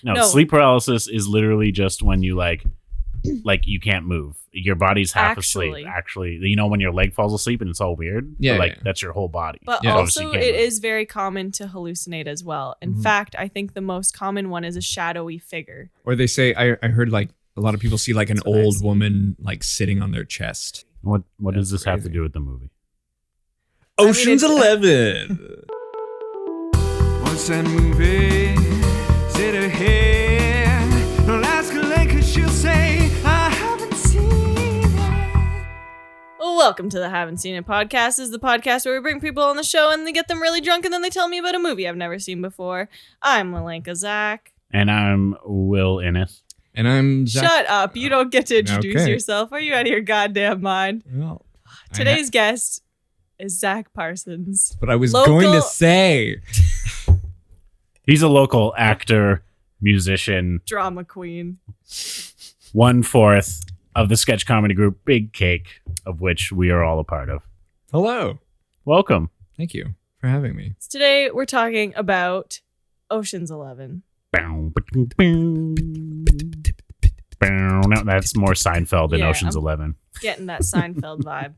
No, sleep paralysis is literally just when you like you can't move. Your body's half asleep. Actually, you know when your leg falls asleep and it's all weird. Yeah, that's your whole body. But also, it is very common to hallucinate as well. In fact, I think the most common one is a shadowy figure. Or they say I heard like a lot of people see like an old woman like sitting on their chest. What does this have to do with the movie? Ocean's 11. What's that movie? Is it a hit? Don't ask her like, 'cause she'll say, I haven't seen it. Welcome to the Haven't Seen It podcast. This is the podcast where we bring people on the show and they get them really drunk and then they tell me about a movie I've never seen before. I'm Malenka Zach. And I'm Will Innes. And I'm Zach. Shut up. You don't get to introduce yourself. Are you out of your goddamn mind? Well, Today's guest is Zach Parsons. But I was going to say. He's a local actor, musician. Drama queen. 1/4 of the sketch comedy group Big Cake, of which we are all a part of. Hello. Welcome. Thank you for having me. So today we're talking about Ocean's 11. No, that's more Seinfeld than Ocean's 11. Getting that Seinfeld vibe.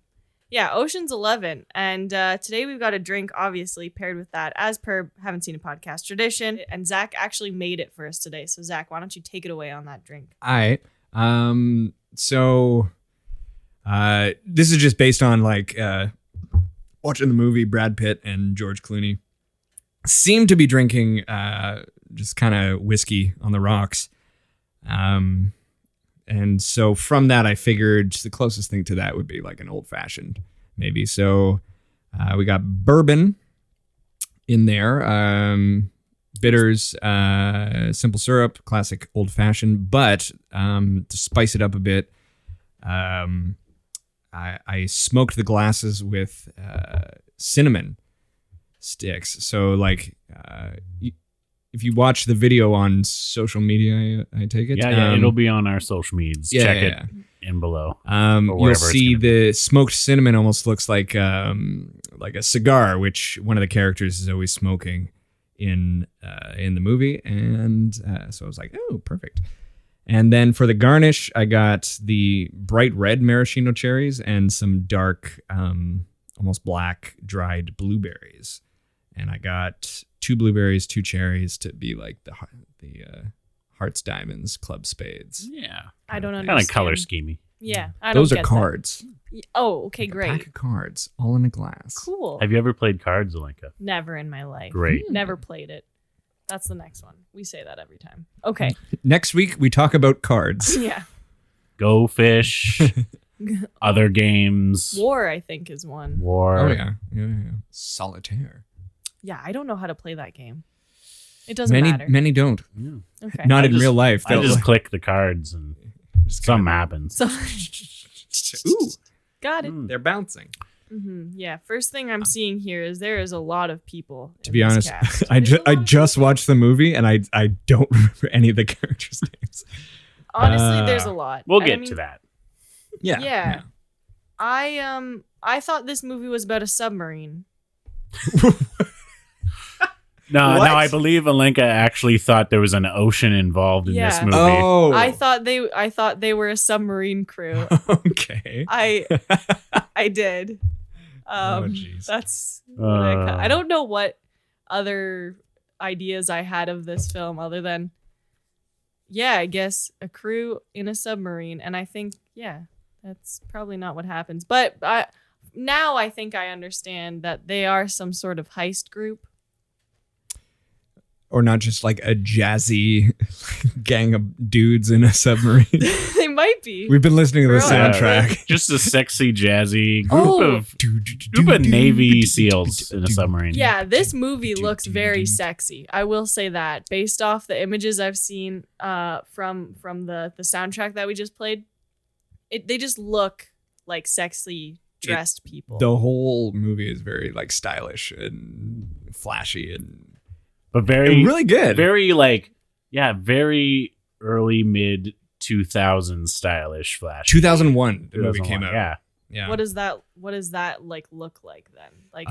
Yeah, Ocean's 11. And today we've got a drink, obviously, paired with that, as per Haven't Seen a Podcast tradition. And Zach actually made it for us today. So, Zach, why don't you take it away on that drink? All right. So this is just based on like watching the movie. Brad Pitt and George Clooney seem to be drinking just kind of whiskey on the rocks. And so from that, I figured the closest thing to that would be like an old fashioned, maybe. So we got bourbon in there, bitters, simple syrup, classic old fashioned. But to spice it up a bit, I smoked the glasses with cinnamon sticks. So like if you watch the video on social media, I take it. Yeah, it'll be on our social medias. Check it in below. You'll see the smoked cinnamon almost looks like a cigar, which one of the characters is always smoking in the movie. And so I was like, oh, perfect. And then for the garnish, I got the bright red maraschino cherries and some dark, almost black dried blueberries. And I got 2 blueberries, 2 cherries to be like the hearts, diamonds, club, spades. Yeah. I don't understand. Kind of color schemey. Yeah. I don't Those are get cards. that. Oh, okay, A great. pack of cards, all in a glass. Cool. Have you ever played cards, Alenka? Never in my life. Great. Never played it. That's the next one. We say that every time. Okay. Next week, we talk about cards. Yeah. Go Fish. Other games. War, I think, is one. War. Oh, yeah. Solitaire. Yeah, I don't know how to play that game. It doesn't matter. Many don't. Yeah. Okay. Not in real life. I just click the cards and something happens. So, Ooh, got it. they're bouncing. Yeah. First thing I'm seeing here is there is a lot of people. To be honest, I just watched the movie and I don't remember any of the characters' names. Honestly, there's a lot. We'll get to that. Yeah. I thought this movie was about a submarine. No, I believe Alenka actually thought there was an ocean involved in this movie. Oh, I thought they were a submarine crew. Okay. I did. Jeez. That's what I don't know what other ideas I had of this film other than I guess a crew in a submarine, and I think that's probably not what happens. But now I think I understand that they are some sort of heist group. Or not just like a jazzy gang of dudes in a submarine. They might be. We've been listening to the Really? soundtrack. Just a sexy, jazzy group of Navy SEALs in a submarine. Yeah, this movie looks very sexy. I will say that based off the images I've seen from the soundtrack that we just played, they just look like sexy dressed people. The whole movie is very like stylish and flashy and but very really good. Very very early mid 2000s stylish flash. 2001 the movie came out. Yeah. What does that like look like then? Like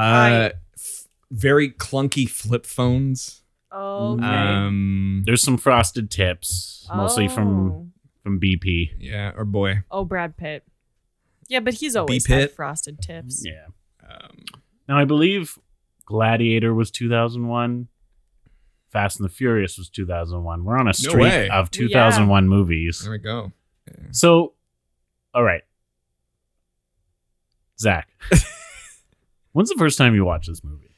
very clunky flip phones. Oh, okay. There's some frosted tips, mostly from BP. Yeah, or boy. Oh, Brad Pitt. Yeah, but he's always had frosted tips. Yeah. Now, I believe Gladiator was 2001. Fast and the Furious was 2001. We're on a streak of 2001 movies. There we go. Yeah. So, all right. Zach, when's the first time you watched this movie?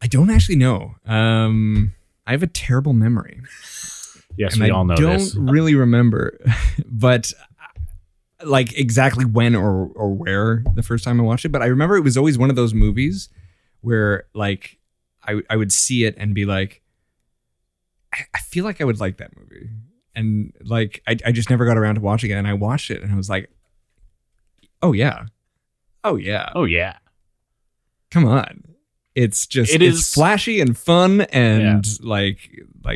I don't actually know. I have a terrible memory. Yes, and we all know this. I don't really remember, but like exactly when or where the first time I watched it. But I remember it was always one of those movies where like I would see it and be like, I feel like I would like that movie. And like, I just never got around to watching it. And I watched it and I was like, oh yeah. Oh yeah. Oh yeah. Come on. It's just, it's flashy and fun and like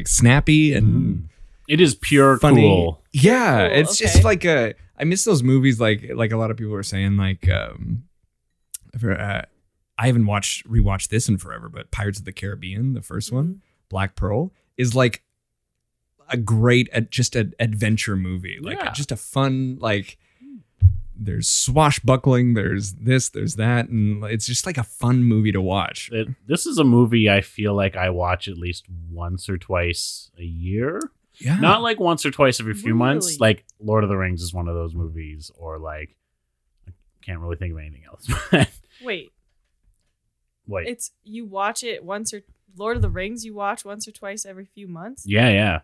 snappy and it is pure funny. Cool. Yeah. Cool, it's just like I miss those movies. Like a lot of people were saying, like, I haven't rewatched this in forever, but Pirates of the Caribbean, the first one, Black Pearl, is like a great, just an adventure movie. Like just a fun, like, there's swashbuckling, there's this, there's that, and it's just like a fun movie to watch. This is a movie I feel like I watch at least once or twice a year. Yeah. Not like once or twice every few months. Like Lord of the Rings is one of those movies, or like I can't really think of anything else. Wait. It's you watch it once or Lord of the Rings you watch once or twice every few months? Yeah.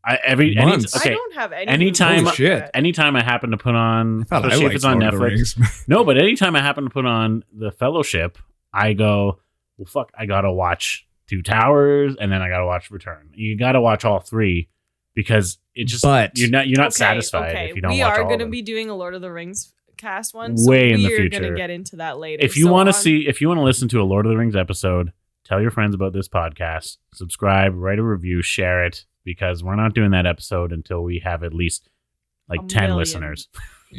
I don't have any. Anytime I happen to put on, especially if it's on Netflix. No, but anytime I happen to put on The Fellowship, I go, well, fuck, I gotta watch Two Towers, and then I gotta watch Return. You gotta watch all three because it just. But you're not satisfied if you don't. We watch are all going to of them. be doing a Lord of the Rings cast one. Way in the future. We're going to get into that later. If you want to listen to a Lord of the Rings episode, tell your friends about this podcast. Subscribe, write a review, share it. Because we're not doing that episode until we have at least like 10 listeners.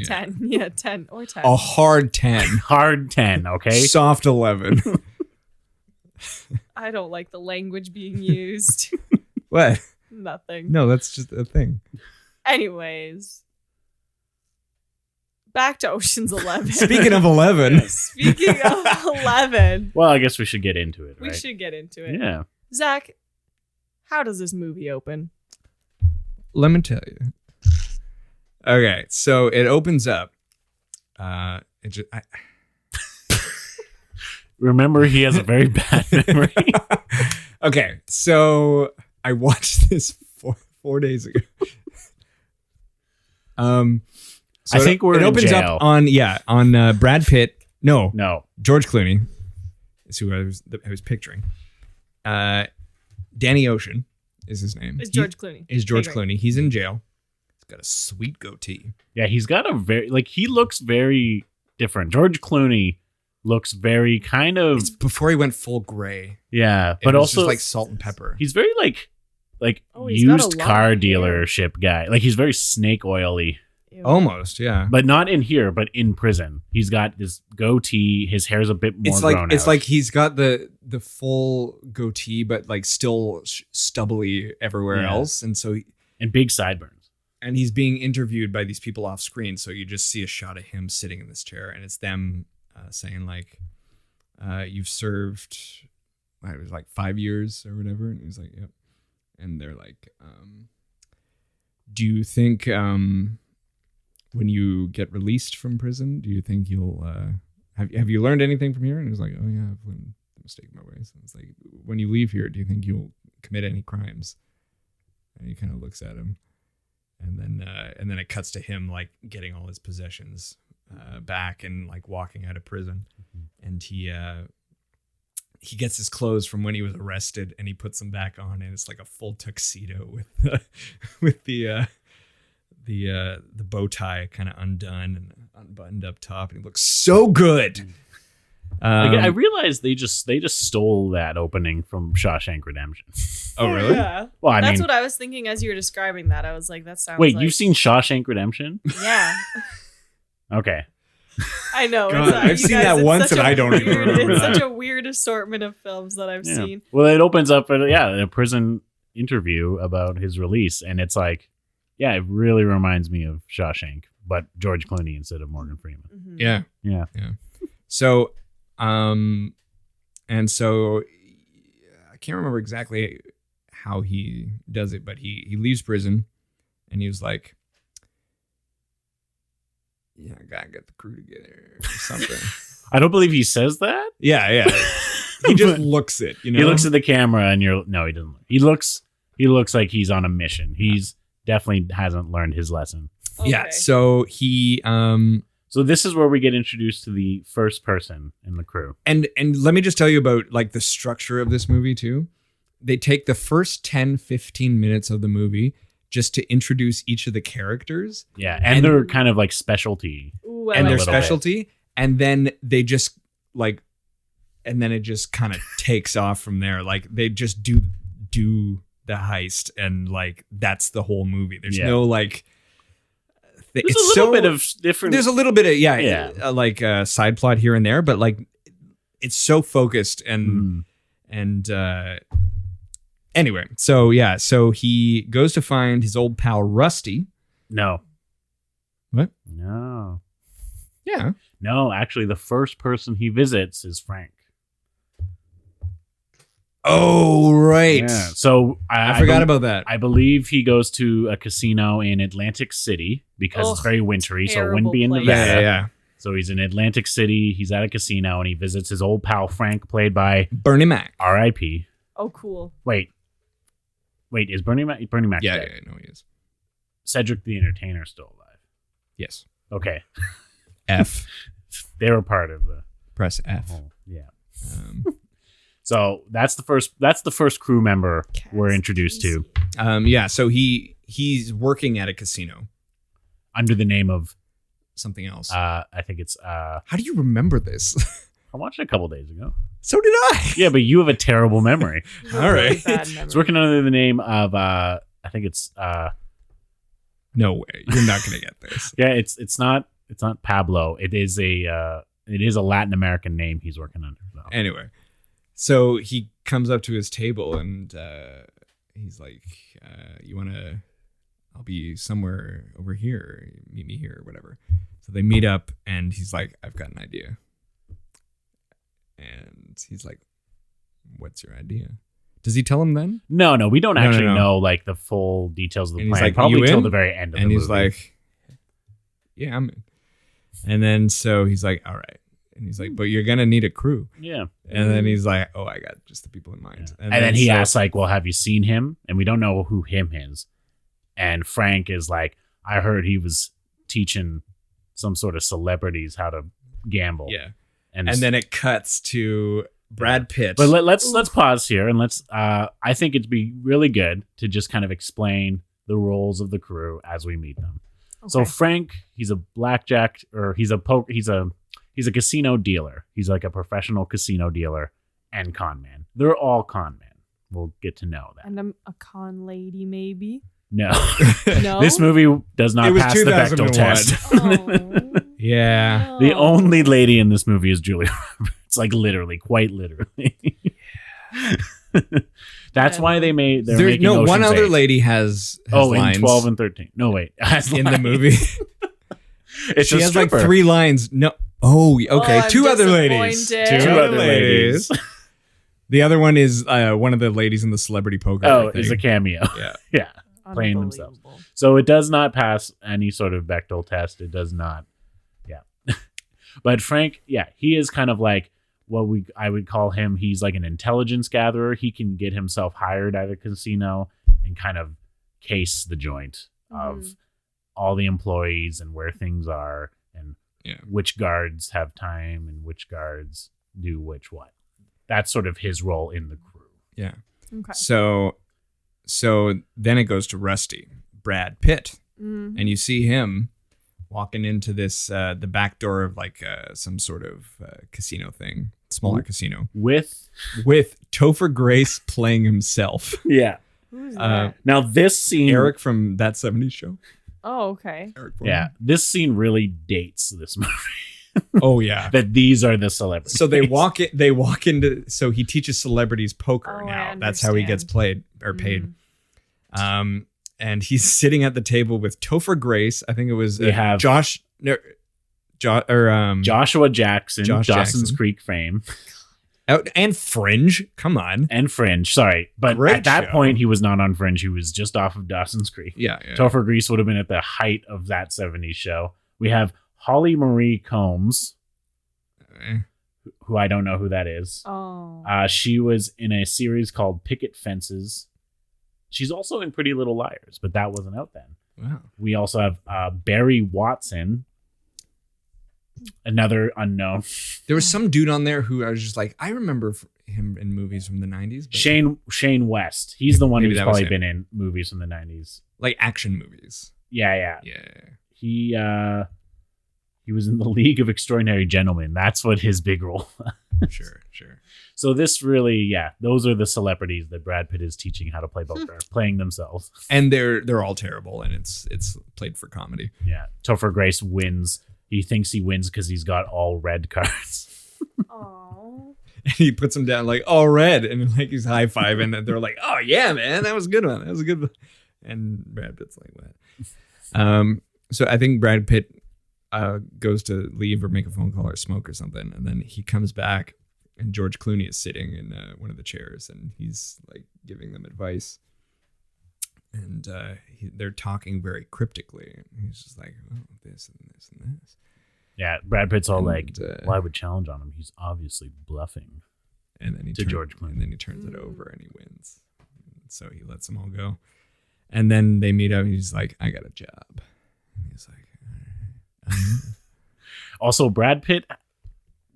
10. Yeah, 10 or 10. A hard 10. Hard 10, okay? Soft 11. I don't like the language being used. What? Nothing. No, that's just a thing. Anyways. Back to Ocean's 11. Speaking of 11. Speaking of 11. Well, I guess we should get into it, right? We should get into it. Yeah. Zach, how does this movie open? Let me tell you. Okay, so it opens up. Remember, he has a very bad memory. Okay, so I watched this 4 days ago. So I think it opens jail. Up on Brad Pitt. No, George Clooney is who I was picturing. Danny Ocean is his name. Is George Clooney. Clooney. He's in jail. He's got a sweet goatee. Yeah, he's got a he looks very different. George Clooney looks very kind of... It's before he went full gray. Yeah, but also... just like salt and pepper. He's very like used car dealership guy. Like he's very snake oily. Ew. Almost, yeah. But not in here, but in prison. He's got this goatee. His hair's a bit more grown out. It's like he's got the full goatee, but like still stubbly everywhere else. And so and big sideburns. And he's being interviewed by these people off screen. So you just see a shot of him sitting in this chair. And it's them saying like, you've served, it was like 5 years or whatever. And he's like, yep. And they're like, do you think... when you get released from prison, do you think you'll have you learned anything from here? And he was like, oh yeah, I've learned the mistake of my ways. And it's like, when you leave here, do you think you'll commit any crimes? And he kind of looks at him, and then it cuts to him like getting all his possessions back and like walking out of prison, and he gets his clothes from when he was arrested, and he puts them back on, and it's like a full tuxedo with the bow tie kind of undone and unbuttoned up top, and he looks so good. I realized they just stole that opening from Shawshank Redemption. Oh, really? Yeah. Well, that's what I was thinking as you were describing that. I was like, that sounds. Wait, you've seen Shawshank Redemption? Yeah. Okay. I know. God, I've seen that once and I don't even remember It's that. such a weird assortment of films that I've seen. Well, it opens up a prison interview about his release, and it's like, yeah, it really reminds me of Shawshank, but George Clooney instead of Morgan Freeman. Mm-hmm. Yeah. So, and so I can't remember exactly how he does it, but he leaves prison, and he was like, "Yeah, I gotta get the crew together or something." I don't believe he says that. Yeah. He just looks it, you know. He looks at the camera, and no, he doesn't. He looks like he's on a mission. He's definitely hasn't learned his lesson. Okay. Yeah. So he So this is where we get introduced to the first person in the crew. and let me just tell you about like the structure of this movie too. They take the first 10-15 minutes of the movie just to introduce each of the characters. Yeah, and they're kind of like specialty. Ooh, I And like their that. specialty, and then they just like, and then it just kind of takes off from there. Like they just do the heist, and like that's the whole movie. There's no like. There's a little bit of different. There's a little bit of like a side plot here and there, but like it's so focused and anyway. So he goes to find his old pal Rusty. No. What? No. Yeah. No, actually, the first person he visits is Frank. Oh, right. Yeah. So I forgot about that. I believe he goes to a casino in Atlantic City because it's very wintry, so it wouldn't be in terrible Nevada. Yeah. So he's in Atlantic City. He's at a casino and he visits his old pal Frank, played by Bernie Mac. R.I.P. Oh, cool. Wait, is Bernie Mac? Bernie Mac Yeah, dead? I know he is. Cedric the Entertainer still alive. Yes. Okay, F. they were part of the Press F. whole. Yeah. Um, So that's the first crew member we're introduced to so he's working at a casino under the name of something else. I think it's How do you remember this? I watched it a couple days ago. So did I. Yeah, but you have a terrible memory. All right. Bad memory. It's working under the name of I think it's No way. You're not gonna get this. yeah, it's not Pablo. It is a Latin American name he's working under. So. Anyway, so he comes up to his table and he's like, I'll be somewhere over here. Meet me here or whatever. So they meet up and he's like, I've got an idea. And he's like, what's your idea? Does he tell him then? No, we don't actually No. know like the full details of the And he's plan. like, Probably "You till in?" the very end of And the he's movie. like, yeah, I'm in. And then so he's like, all right. And he's like, but you're going to need a crew. yeah. And then he's like, oh, I got just the people in mind. And then he asks like, well, have you seen him? And we don't know who him is. And Frank is like, I heard he was teaching some sort of celebrities how to gamble. Yeah. And then it cuts to Brad Pitt. But let's pause here and let's I think it'd be really good to just kind of explain the roles of the crew as we meet them. So Okay. Frank, he's a blackjack or he's a casino dealer. He's like a professional casino dealer and con man. They're all con men. We'll get to know that. And I'm a con lady, maybe. No. No. This movie does It not was pass the Bechdel 2001. test. Oh. yeah. The No. only lady in this movie is Julia Roberts. Like literally, quite literally. That's why they're There's making no one Ocean's other 8. lady has Oh, lines in 12 and 13. No, wait. Has in the lines. movie. It's She a has like stripper. 3 lines. No. Oh, okay. I'm Two other ladies. disappointed. Two other ladies. The other one is one of the ladies in the celebrity poker. Oh, thing. it's a cameo. Yeah. Yeah. Playing themselves. Unbelievable. So it does not pass any sort of Bechdel test. It does not. Yeah. But Frank, yeah, he is kind of like I would call him. He's like an intelligence gatherer. He can get himself hired at a casino and kind of case the joint of all the employees and where things are and which guards have time and which guards do what. That's sort of his role in the crew. Yeah. Okay. So then it goes to Rusty, Brad Pitt, Mhm. and you see him walking into this the back door of like some sort of casino thing, smaller casino, With Topher Grace playing himself. yeah. Who's that? Now this scene, Eric from That 70s Show. Oh, okay. Eric Foreman. yeah, this scene really dates this movie. Oh yeah. That these are the celebrities. So they walk into. So he teaches celebrities poker now. That's how he gets paid. And he's sitting at the table with Topher Grace. I think it was Joshua Jackson, Dawson's Creek fame. And Fringe. Come on. And Fringe. Sorry. But Great at that show. point, he was not on Fringe. He was just off of Dawson's Creek. Yeah. Topher Grace would have been at the height of that 70s show. We have Holly Marie Combs, who I don't know who that is. Oh. She was in a series called Picket Fences. She's also in Pretty Little Liars, but that wasn't out then. Wow. We also have Barry Watson, another unknown. There was some dude on there who I was just like, I remember him in movies from the 90s. But Shane West. He's the one who's probably him. been in movies from the 90s. Like action movies. Yeah. He was in the League of Extraordinary Gentlemen. That's what his big role was. Sure. So this really, those are the celebrities that Brad Pitt is teaching how to play poker, playing themselves. And they're all terrible, and it's played for comedy. Yeah. Topher Grace wins. He thinks he wins because he's got all red cards. Oh. And he puts them down like all red, and like he's high-fiving, and they're like, "Oh yeah, man, that was a good one. That was a good one." And Brad Pitt's like, "What?" So I think Brad Pitt goes to leave or make a phone call or smoke or something, and then he comes back, and George Clooney is sitting in one of the chairs, and he's like giving them advice, and they're talking very cryptically, and he's just like, "Oh, this and this and this." Yeah, Brad Pitt's all like, "Well, I would challenge on him. He's obviously bluffing." And then George Clooney, and then he turns it over and he wins. So he lets them all go, and then they meet up. And he's like, "I got a job." And he's like, "All right." Also, Brad Pitt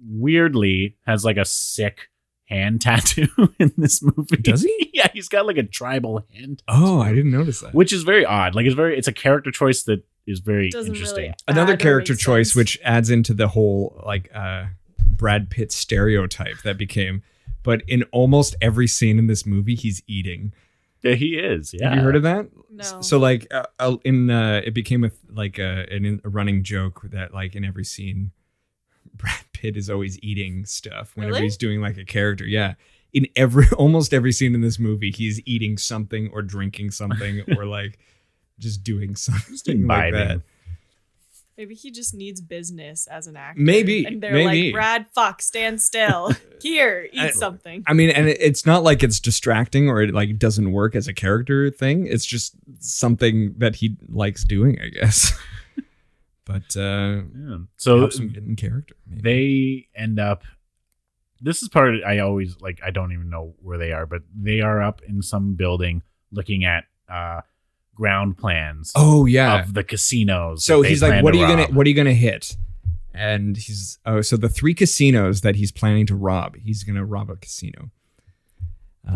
weirdly has like a sick hand tattoo in this movie. Does he? Yeah, he's got like a tribal hand tattoo, Oh, I didn't notice that. which is very odd. Like it's a character choice that is very Doesn't interesting. really Another add or character make choice, sense. which adds into the whole like Brad Pitt stereotype that became. But in almost every scene in this movie, he's eating. Yeah, he is. Yeah. Have you heard of that? No. So like it became a running joke that like in every scene, Brad Pitt is always eating stuff whenever Really? he's doing like a character. Yeah. In almost every scene in this movie, he's eating something or drinking something or like just doing something like that. Maybe he just needs business as an actor. Maybe, And they're maybe. like, Brad, fuck, stand still. Here, eat something. I mean, and it's not like it's distracting or it like doesn't work as a character thing. It's just something that he likes doing, I guess. But So helps him get in character. Maybe. they end up. This is part of, I always like. I don't even know where they are, but they are up in some building looking at ground plans. Oh yeah. Of the casinos. So that he's they like, plan "What to are rob." you gonna hit?" And he's so the 3 casinos that he's planning to rob. He's gonna rob a casino.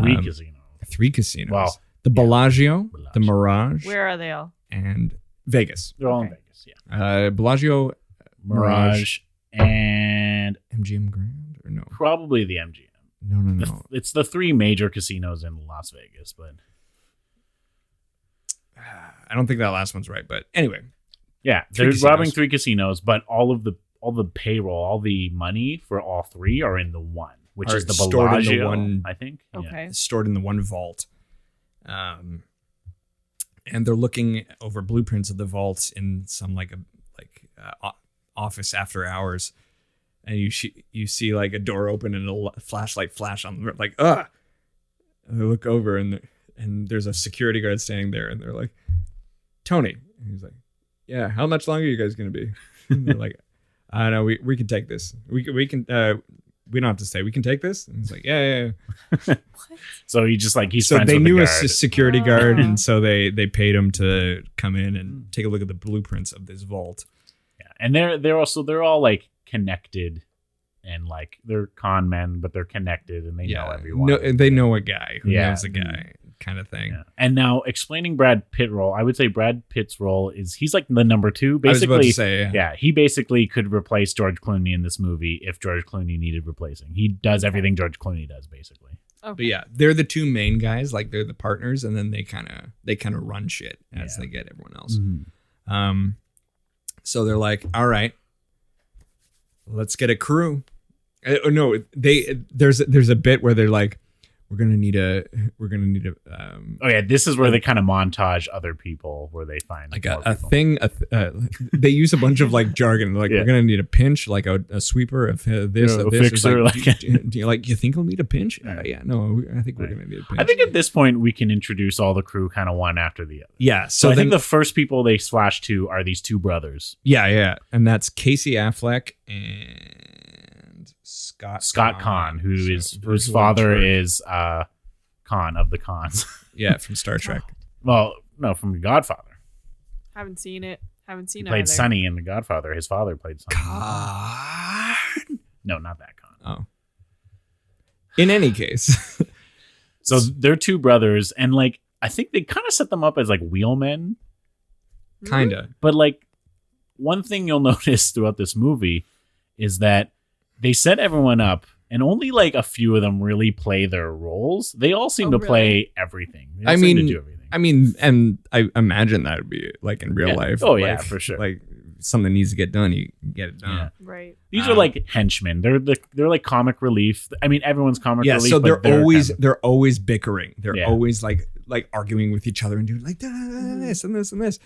3 casinos. 3 casinos. Wow. The Bellagio, the Mirage, Where are they all? and Vegas. They're all in Okay. Vegas. Yeah. Bellagio, Mirage and MGM Grand, or no? probably the MGM. No. It's the 3 major casinos in Las Vegas, but I don't think that last one's right, but anyway. yeah, 3 they're casinos. robbing 3 casinos, but all the payroll, all the money for all 3 are in the one, which Are is the stored in the Bellagio, one- I think. Yeah. Okay. Stored in the one vault. And they're looking over blueprints of the vaults in some office after hours, and you see like a door open and a flashlight flash on them, like and they look over and there's a security guard standing there, and they're like, "Tony," and he's like, "Yeah, how much longer are you guys gonna be?" And they're like, "I don't know, we can take this. We can we don't have to stay. We can take this." And he's like, "Yeah." So he's So friends they with knew the a guard. security guard, Oh. and so they paid him to come in and take a look at the blueprints of this vault. Yeah. And they're all like connected, and like they're con men, but they're connected and they know everyone. No, they know a guy who Yeah. knows a guy, kind of thing. Yeah. And now explaining Brad Pitt role, I would say Brad Pitt's role is he's like the number 2. Basically, I was about to say, yeah, he basically could replace George Clooney in this movie if George Clooney needed replacing. He does everything George Clooney does, basically. Okay. But yeah, they're the 2 main guys, like they're the partners, and then they kind of run shit as they get everyone else. Mm-hmm. So they're like, "All right, let's get a crew. No, there's a bit where they're like, we're gonna need a oh yeah, this is where they kind of montage other people where they find like a thing. They use a bunch of like jargon. Like we're gonna need a pinch, like a sweeper of this, a this. fixer. Like, do you think we'll need a pinch? Yeah, no, I think we're gonna need a pinch. I think at this point we can introduce all the crew kind of one after the other. Yeah. So I think the first people they flash to are these two brothers. Yeah, and that's Casey Affleck and Scott Conn, whose father is Khan of the Khans. Yeah, from Star Trek. Well, no, from The Godfather. Haven't seen it. He played Sonny in The Godfather. His father played Sonny. Khan. No, not that Khan. Oh. In any case. So they're two brothers, and like I think they kind of set them up as like wheelmen. Kinda. But like one thing you'll notice throughout this movie is that they set everyone up, and only like a few of them really play their roles. They all seem to play everything. They seem to do everything. I mean, and I imagine that would be like in real life. Oh, like, yeah, for sure. Like something needs to get done, you get it done. Yeah. Right. These are like henchmen. They're like comic relief. I mean, everyone's comic relief. So they're always they're always bickering. They're always like arguing with each other and doing like this and this and this.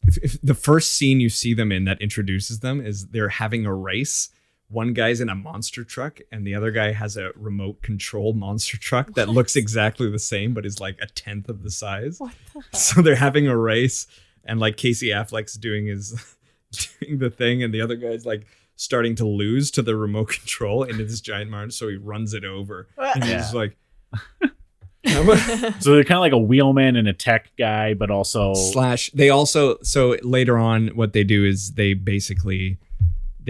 If the first scene you see them in that introduces them is they're having a race. One guy's in a monster truck and the other guy has a remote control monster truck that looks exactly the same, but is like a 1/10 of the size. What the heck? So they're having a race and like Casey Affleck's doing the thing and the other guy's like starting to lose to the remote control into this giant march. So he runs it over and he's like, so they're kind of like a wheelman and a tech guy, but also so later on what they do is they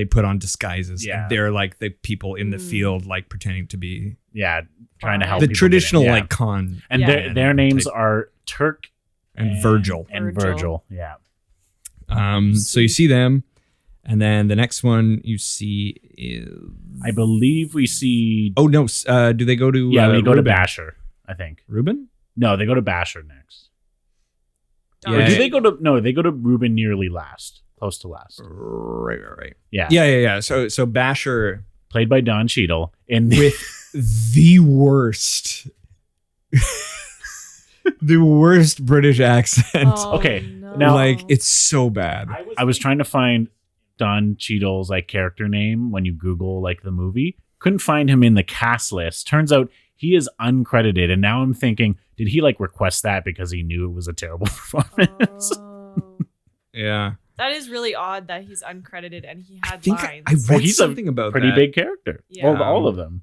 put on disguises. Yeah. And they're like the people in the field, like pretending to be trying to help the people traditional get in. like con. And their names are Turk and Virgil. And Virgil. Yeah. So you see them, and then the next one you see is I believe we see oh no, do they go to they go Reuben? to Basher, I think. Reuben? No, they go to Basher next. Yeah. Or do they go to they go to Reuben nearly last. Close to last. Right. Yeah. So Basher, played by Don Cheadle, with the worst, British accent. Oh, okay, no. now like it's so bad. I was trying to find Don Cheadle's like character name when you Google like the movie. Couldn't find him in the cast list. Turns out he is uncredited, and now I'm thinking, did he like request that because he knew it was a terrible performance? Yeah. That is really odd that he's uncredited and he had lines. I read he's something about pretty that. big character. Yeah. Well, all of them.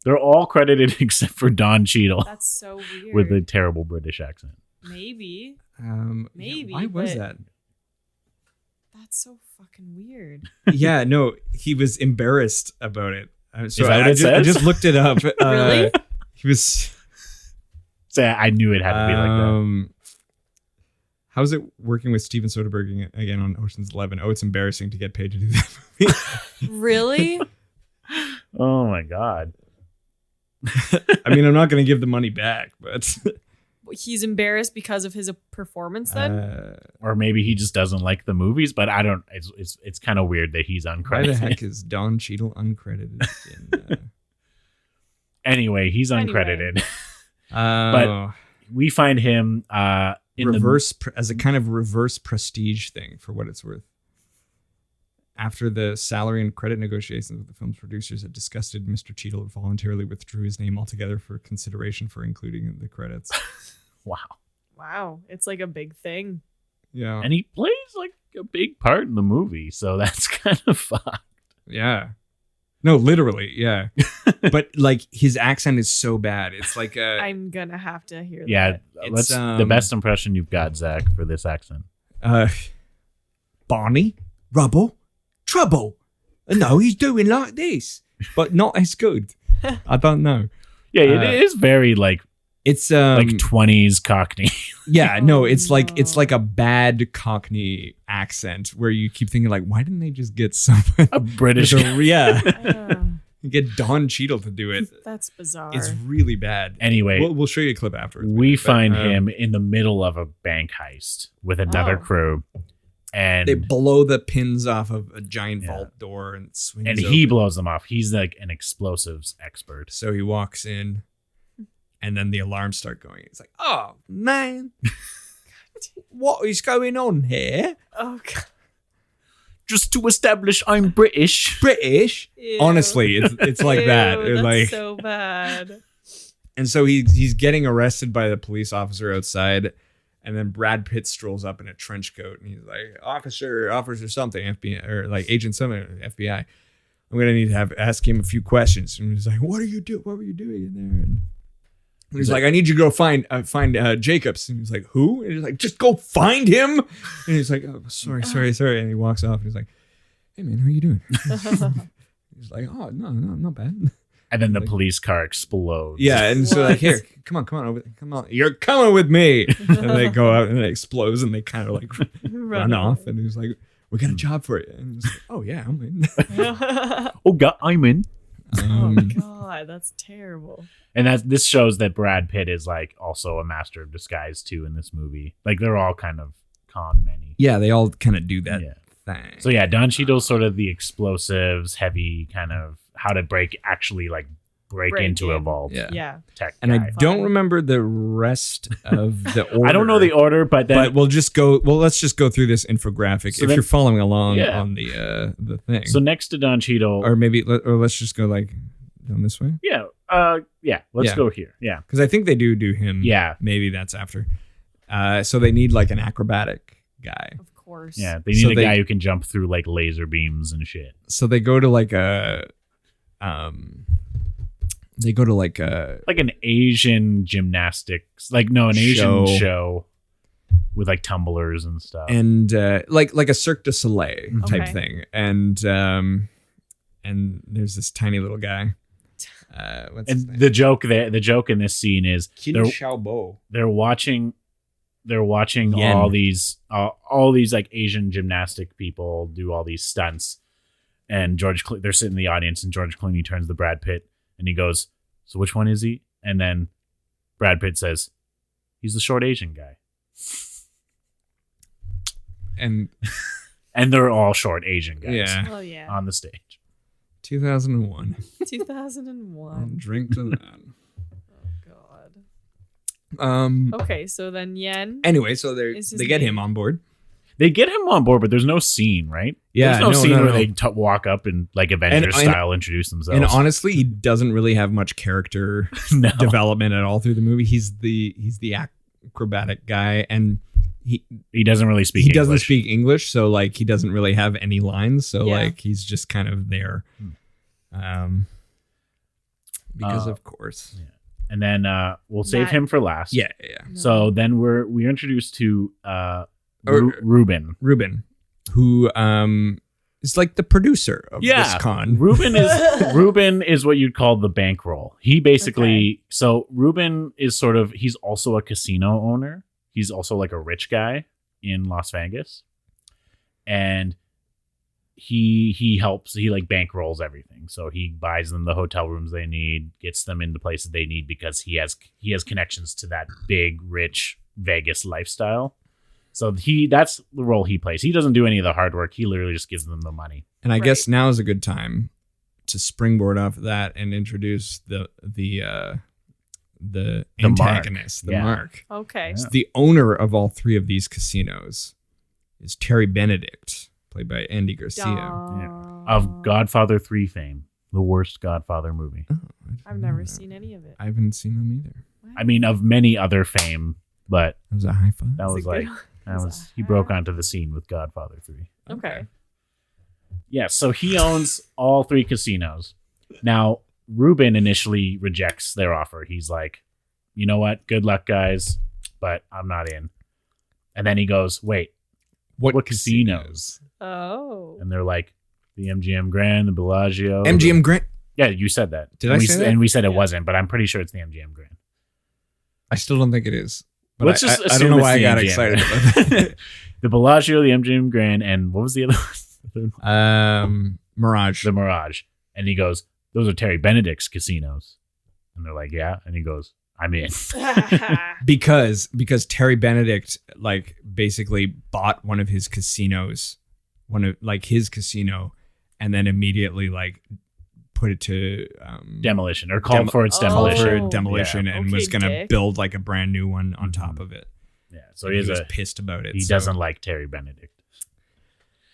They're all credited except for Don Cheadle That's so weird. with a terrible British accent. Maybe. Maybe. Why was that? That's so fucking weird. Yeah, no, he was embarrassed about it. So Is that what it says? I just looked it up. Really? He was. So I knew it had to be like that. How's it working with Steven Soderbergh again on Ocean's 11? Oh, it's embarrassing to get paid to do that movie. Really? Oh my God. I mean, I'm not going to give the money back, but He's embarrassed because of his performance then? Or maybe he just doesn't like the movies, but I don't. It's kind of weird that he's uncredited. why the heck is Don Cheadle uncredited? Anyway, he's uncredited. But we find him in as a kind of reverse prestige thing, for what it's worth. After the salary and credit negotiations with the film's producers had disgusted, Mr. Cheadle voluntarily withdrew his name altogether for consideration for including in the credits. Wow. It's like a big thing. Yeah. And he plays like a big part in the movie, so that's kind of fucked. Yeah. No, literally, yeah. But like his accent is so bad. It's like I'm gonna have to hear Yeah, that. let's the best impression you've got, Zach, for this accent. Barney, rubble, trouble. No, he's doing like this, but not as good. I don't know. Yeah, it is very like it's like 20s Cockney. Yeah, no, it's like a bad Cockney accent where you keep thinking like, why didn't they just get someone a British get Don Cheadle to do it? That's bizarre. It's really bad. Anyway, we'll show you a clip afterwards. We find him in the middle of a bank heist with another crew, And they blow the pins off of a giant vault door and swings. And he blows them off. He's like an explosives expert. So he walks in, and then the alarms start going. It's like, oh man, what is going on here? Oh god. Just to establish I'm British. Ew. Honestly, it's like that. It's That's like so bad. And so he's getting arrested by the police officer outside. And then Brad Pitt strolls up in a trench coat and he's like, officer something, FBI, or like agent something, FBI. I'm going to need to ask him a few questions. And he's like, what were you doing in there? And he's like, I need you to go find Jacobs. And he's like, who? And he's like, just go find him. And he's like, oh, sorry. And he walks off and he's like, hey man, how you doing? He's like, oh, no, not bad. And then the police car explodes. Yeah, and so like, here, come on, you're coming with me. And they go out and it explodes, and they kind of like run off. And he's like, we got a job for you. And he's like, oh yeah, I'm in. Oh god, I'm in. Oh god, that's terrible. And this shows that Brad Pitt is like also a master of disguise too in this movie. Like they're all kind of con many. Yeah, they all kind of do that thing. So yeah, Don Cheadle's sort of the explosives, heavy kind of how to break into a vault. Yeah. Tech and guy. I don't remember the rest of the order. I don't know the order, but we'll just go. Well, let's just go through this infographic if you're following along on the thing. So next to Don Cheadle, or let's just go like down this way. Let's go here. Yeah, because I think they do him. Yeah, maybe that's after. So they need like an acrobatic guy. Of course. Yeah, they need a guy who can jump through like laser beams and shit. So they go to like an Asian gymnastics, Asian show with like tumblers and stuff, and like a Cirque du Soleil type thing, and there's this tiny little guy. What's his name? the joke in this scene is they're watching Yen. all these like Asian gymnastic people do all these stunts, and they're sitting in the audience, and George Clooney turns to Brad Pitt and he goes, so which one is he? And then Brad Pitt says, he's the short Asian guy. And they're all short Asian guys on the stage. 2001. 2001. Drink to that. Okay, so then Yen. Anyway, so they get him on board. They get him on board, but there's no scene, right? Yeah, there's no scene where they walk up and like Avengers style introduce themselves. And honestly, he doesn't really have much character development at all through the movie. He's the acrobatic guy, and he doesn't really speak. He doesn't speak English, so like he doesn't really have any lines. So like he's just kind of there, because of course. Yeah. And then we'll save him for last. Yeah. No. So then we're introduced to Ruben, who is like the producer of this con. Ruben is what you'd call the bankroll. He basically so Ruben is he's also a casino owner. He's also like a rich guy in Las Vegas, and he helps. He like bankrolls everything. So he buys them the hotel rooms they need, gets them in the places they need because he has connections to that big rich Vegas lifestyle. So that's the role he plays. He doesn't do any of the hard work. He literally just gives them the money. And I guess now is a good time to springboard off of that and introduce the antagonist, Mark. Okay. So the owner of all three of these casinos is Terry Benedict, played by Andy Garcia. Of Godfather 3 fame. The worst Godfather movie. Oh, I've never seen any of it. I haven't seen them either. I mean, of many other fame, but that was a high five. That was like he broke onto the scene with Godfather 3. Okay. Yeah, so he owns all three casinos. Now, Ruben initially rejects their offer. He's like, you know what? Good luck, guys, but I'm not in. And then he goes, wait, what casinos? Oh. And they're like, the MGM Grand, the Bellagio. MGM Grand? Yeah, you said that. Did I say that? And we said it wasn't, but I'm pretty sure it's the MGM Grand. I still don't think it is. But Let's just I don't know why I got excited about that. The Bellagio, the MGM Grand, and what was the other one? Mirage. The Mirage. And he goes, those are Terry Benedict's casinos. And they're like, yeah. And he goes, I'm in. because Terry Benedict like basically bought one of his casinos, his casino, and then immediately like put it to demolition or called for its demolition. And was gonna build like a brand new one on top of it. Yeah, so he was pissed about it. He doesn't like Terry Benedict.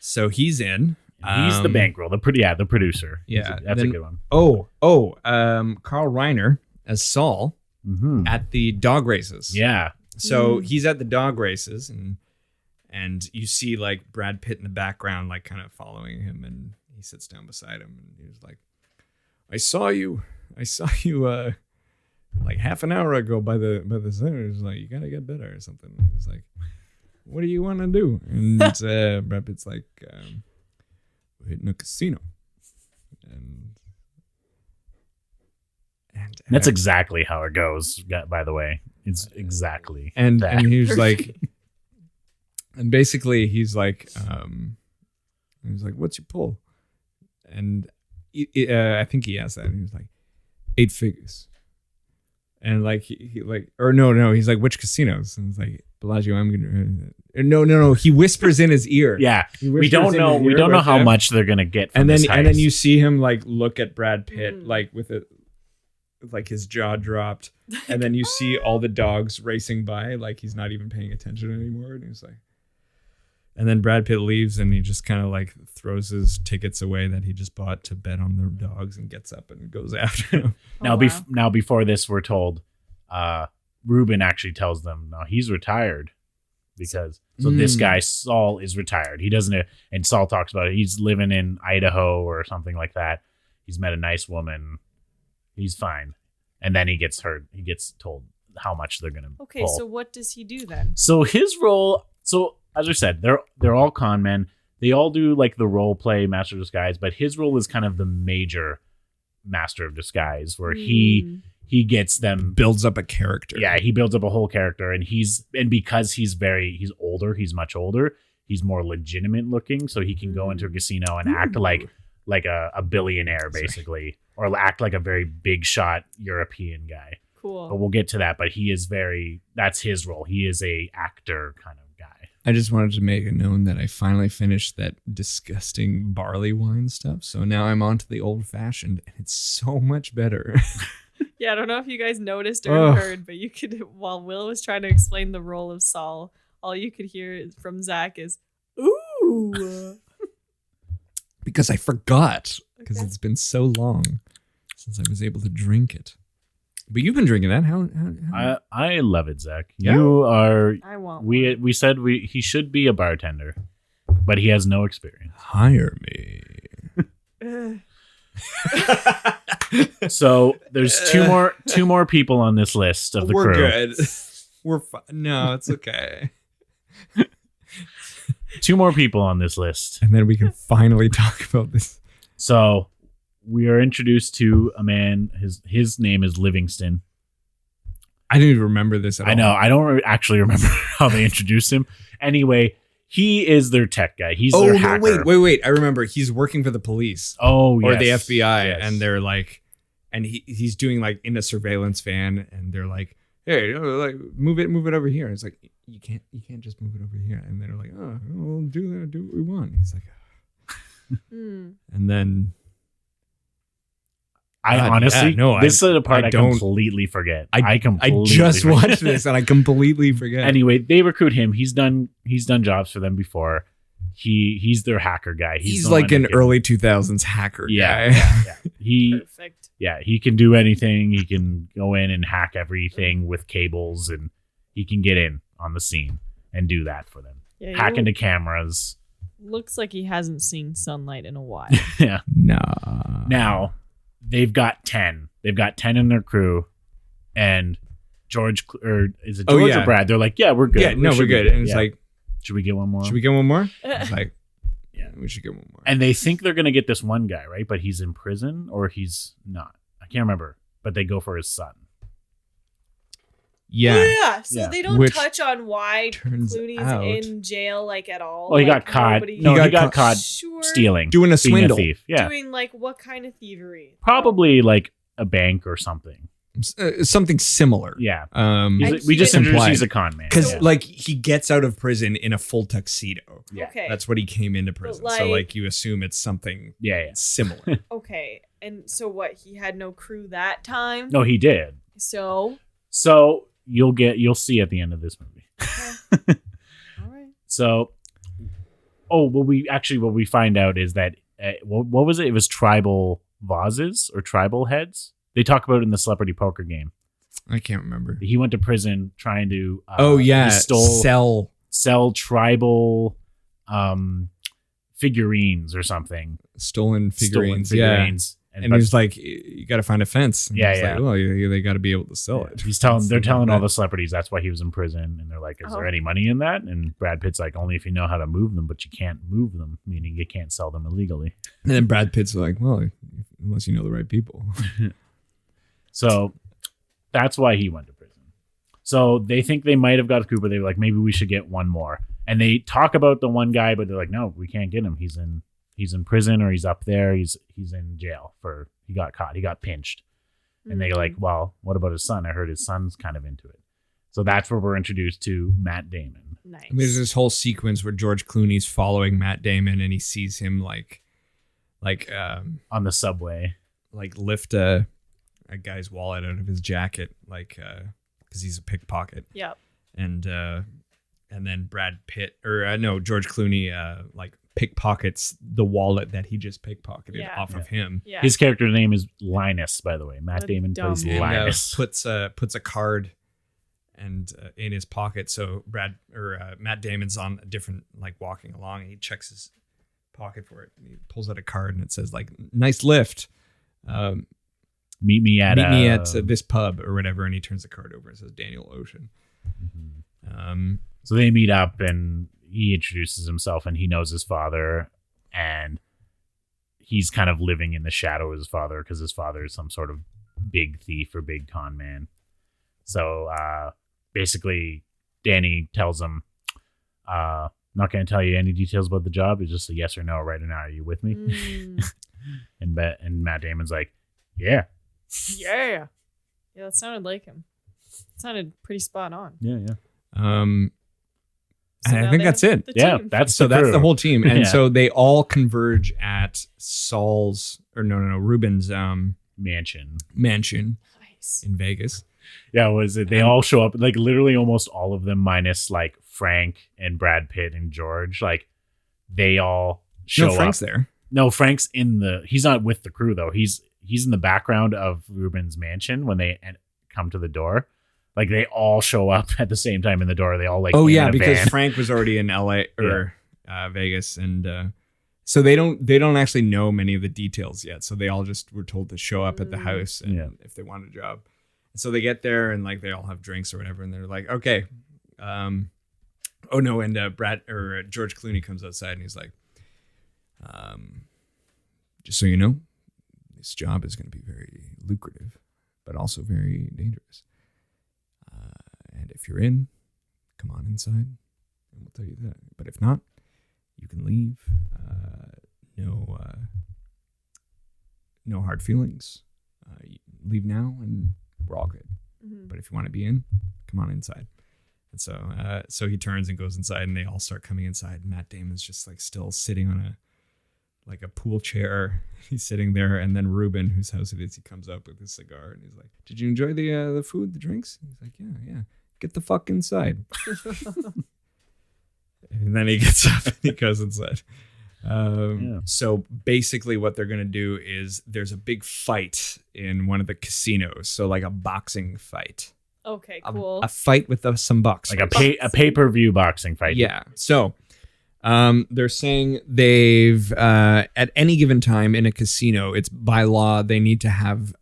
So he's in. He's the bankroll, the producer. Yeah, that's a good one. Carl Reiner as Saul at the dog races. Yeah. So he's at the dog races, and you see like Brad Pitt in the background, like kind of following him, and he sits down beside him, and he was like, I saw you like half an hour ago by the center. He's like, you gotta get better or something. He's like, what do you want to do? And Brad Pitt's like, we're hitting a casino. And that's exactly how it goes, by the way. It's exactly and that. And he was like, and basically he's like, what's your pull? And I think he asked that, and he was like, 8 figures. And like he like, or no, he's like, which casinos? And it's like, Bellagio, I'm gonna. No. He whispers in his ear. Yeah, we don't know how much they're gonna get. From and then you see him like look at Brad Pitt like with it, like his jaw dropped, and then you see all the dogs racing by, like he's not even paying attention anymore, and he's like. And then Brad Pitt leaves, and he just kind of like throws his tickets away that he just bought to bet on the dogs, and gets up and goes after him. Now before this, we're told, Ruben actually tells them, no, he's retired because this guy Saul is retired. He doesn't, and Saul talks about it. He's living in Idaho or something like that. He's met a nice woman. He's fine, and then he gets hurt. He gets told how much they're gonna. Okay, so what does he do then? So his role. So as I said, they're all con men. They all do like the role play Master of Disguise, but his role is kind of the major Master of Disguise, where he gets them, builds up a character. Yeah, he builds up a whole character, and because he's older, he's much older. He's more legitimate looking, so he can go into a casino and act like a billionaire basically, or act like a very big shot European guy. Cool. But we'll get to that. But that's his role. He is a actor kind of guy. I just wanted to make it known that I finally finished that disgusting barley wine stuff. So now I'm on to the old fashioned, and it's so much better. Yeah, I don't know if you guys noticed or heard, but you could, while Will was trying to explain the role of Saul, all you could hear from Zach is, ooh. Because I forgot, because it's been so long since I was able to drink it. But you've been drinking that. How? I love it, Zach. Yeah? You are. I want we one. we said he should be a bartender, but he has no experience. Hire me. So there's two more people on this list of the crew. We're good. We're fine. No, it's okay. 2 more people on this list, and then we can finally talk about this. So we are introduced to a man. His name is Livingston. I don't even remember this at all. I know. I don't actually remember how they introduced him. Anyway, he is their tech guy. He's their hacker. Wait. I remember he's working for the police. Oh, or the FBI, yes. And they're like, and he's doing like in a surveillance van, and they're like, hey, like move it over here. And it's like, you can't just move it over here. And they're like, oh, we'll do what we want. He's like, and then. This is the part I completely forget. I just watched this and I completely forget. Anyway, they recruit him. He's done jobs for them before. He's their hacker guy. He's like an early 2000s hacker guy. Yeah. Perfect. Yeah, he can do anything. He can go in and hack everything with cables, and he can get in on the scene and do that for them. Yeah, hack into cameras. Looks like he hasn't seen sunlight in a while. Yeah. Nah. Now, they've got 10. They've got 10 in their crew, and George, or is it George or Brad? They're like, yeah, we're good. Yeah, we're good. And it's like, should we get one more? It's like, yeah, we should get one more. And they think they're going to get this one guy, right? But he's in prison, or he's not. I can't remember. But they go for his son. Yeah. Oh, yeah. So they don't touch on why Clooney's in jail, like, at all. Oh, he got caught. He got caught stealing. Doing a swindle. Being a thief. Yeah. Doing, like, what kind of thievery? Probably, like, a bank or something. something similar. Yeah. We just introduced he's a con man. Because like he gets out of prison in a full tuxedo. Yeah. Okay. That's what he came into prison. So like you assume it's something similar. Okay. And so what? He had no crew that time? No, he did. So you'll see at the end of this movie. Okay. All right. So what we find out is that what was it? It was tribal vases or tribal heads. They talk about it in the celebrity poker game. I can't remember. He went to prison trying to sell tribal figurines or something. Stolen figurines. Yeah. And he was like, you got to find a fence. And yeah. Like, well, they got to be able to sell it. They're telling all the celebrities that's why he was in prison. And they're like, is there any money in that? And Brad Pitt's like, only if you know how to move them, but you can't move them, meaning you can't sell them illegally. And then Brad Pitt's like, well, unless you know the right people. So that's why he went to prison. So they think they might have got Cooper. They were like, maybe we should get one more. And they talk about the one guy, but they're like, no, we can't get him. He's in prison or he's up there. He's in jail he got caught. He got pinched. And they're like, well, what about his son? I heard his son's kind of into it. So that's where we're introduced to Matt Damon. Nice. There's this whole sequence where George Clooney's following Matt Damon and he sees him like on the subway, like lift a guy's wallet out of his jacket, like because he's a pickpocket. Yep. And then Brad Pitt George Clooney like pickpockets the wallet that he just pickpocketed off of him. Yeah. His character name is Linus, by the way. Matt Damon plays Linus. Puts a card and in his pocket. So Matt Damon's on a different, like walking along, and he checks his pocket for it. And he pulls out a card and it says like, nice lift. Meet me at this pub or whatever. And he turns the card over and says Daniel Ocean. Mm-hmm. So they meet up and he introduces himself and he knows his father, and he's kind of living in the shadow of his father because his father is some sort of big thief or big con man. So basically Danny tells him, not going to tell you any details about the job. It's just a yes or no right now. Are you with me? And Matt Damon's like, yeah. Yeah, that sounded like him. It sounded pretty spot on. Yeah. So I think that's it. That's the whole team. And so they all converge at Ruben's mansion Nice. in Vegas. Yeah, was it? They all show up, like literally almost all of them, minus like Frank and Brad Pitt and George. Like they all show up. No, Frank's there. No, Frank's he's not with the crew though. He's in the background of Ruben's mansion when they come to the door. Like they all show up at the same time in the door. They all like because van. Frank was already in LA or Vegas, and so they don't actually know many of the details yet. So they all just were told to show up at the house and if they want a job. So they get there and like they all have drinks or whatever, and they're like, okay, and Brad or George Clooney comes outside and he's like, just so you know, this job is going to be very lucrative, but also very dangerous. And if you're in, come on inside and we'll tell you that. But if not, you can leave. No hard feelings. Leave now and we're all good. Mm-hmm. But if you want to be in, come on inside. And so he turns and goes inside and they all start coming inside. Matt Damon's just like still sitting on a pool chair. He's sitting there, and then Ruben, whose house it is, he comes up with his cigar and he's like, "Did you enjoy the food, the drinks?" And he's like, "Yeah. Get the fuck inside." And then he gets up and he goes inside. So basically what they're going to do is there's a big fight in one of the casinos. So like a boxing fight. Okay, cool. A fight with some boxers. Like a pay-per-view boxing fight. Yeah. So they're saying they've at any given time in a casino, it's by law they need to have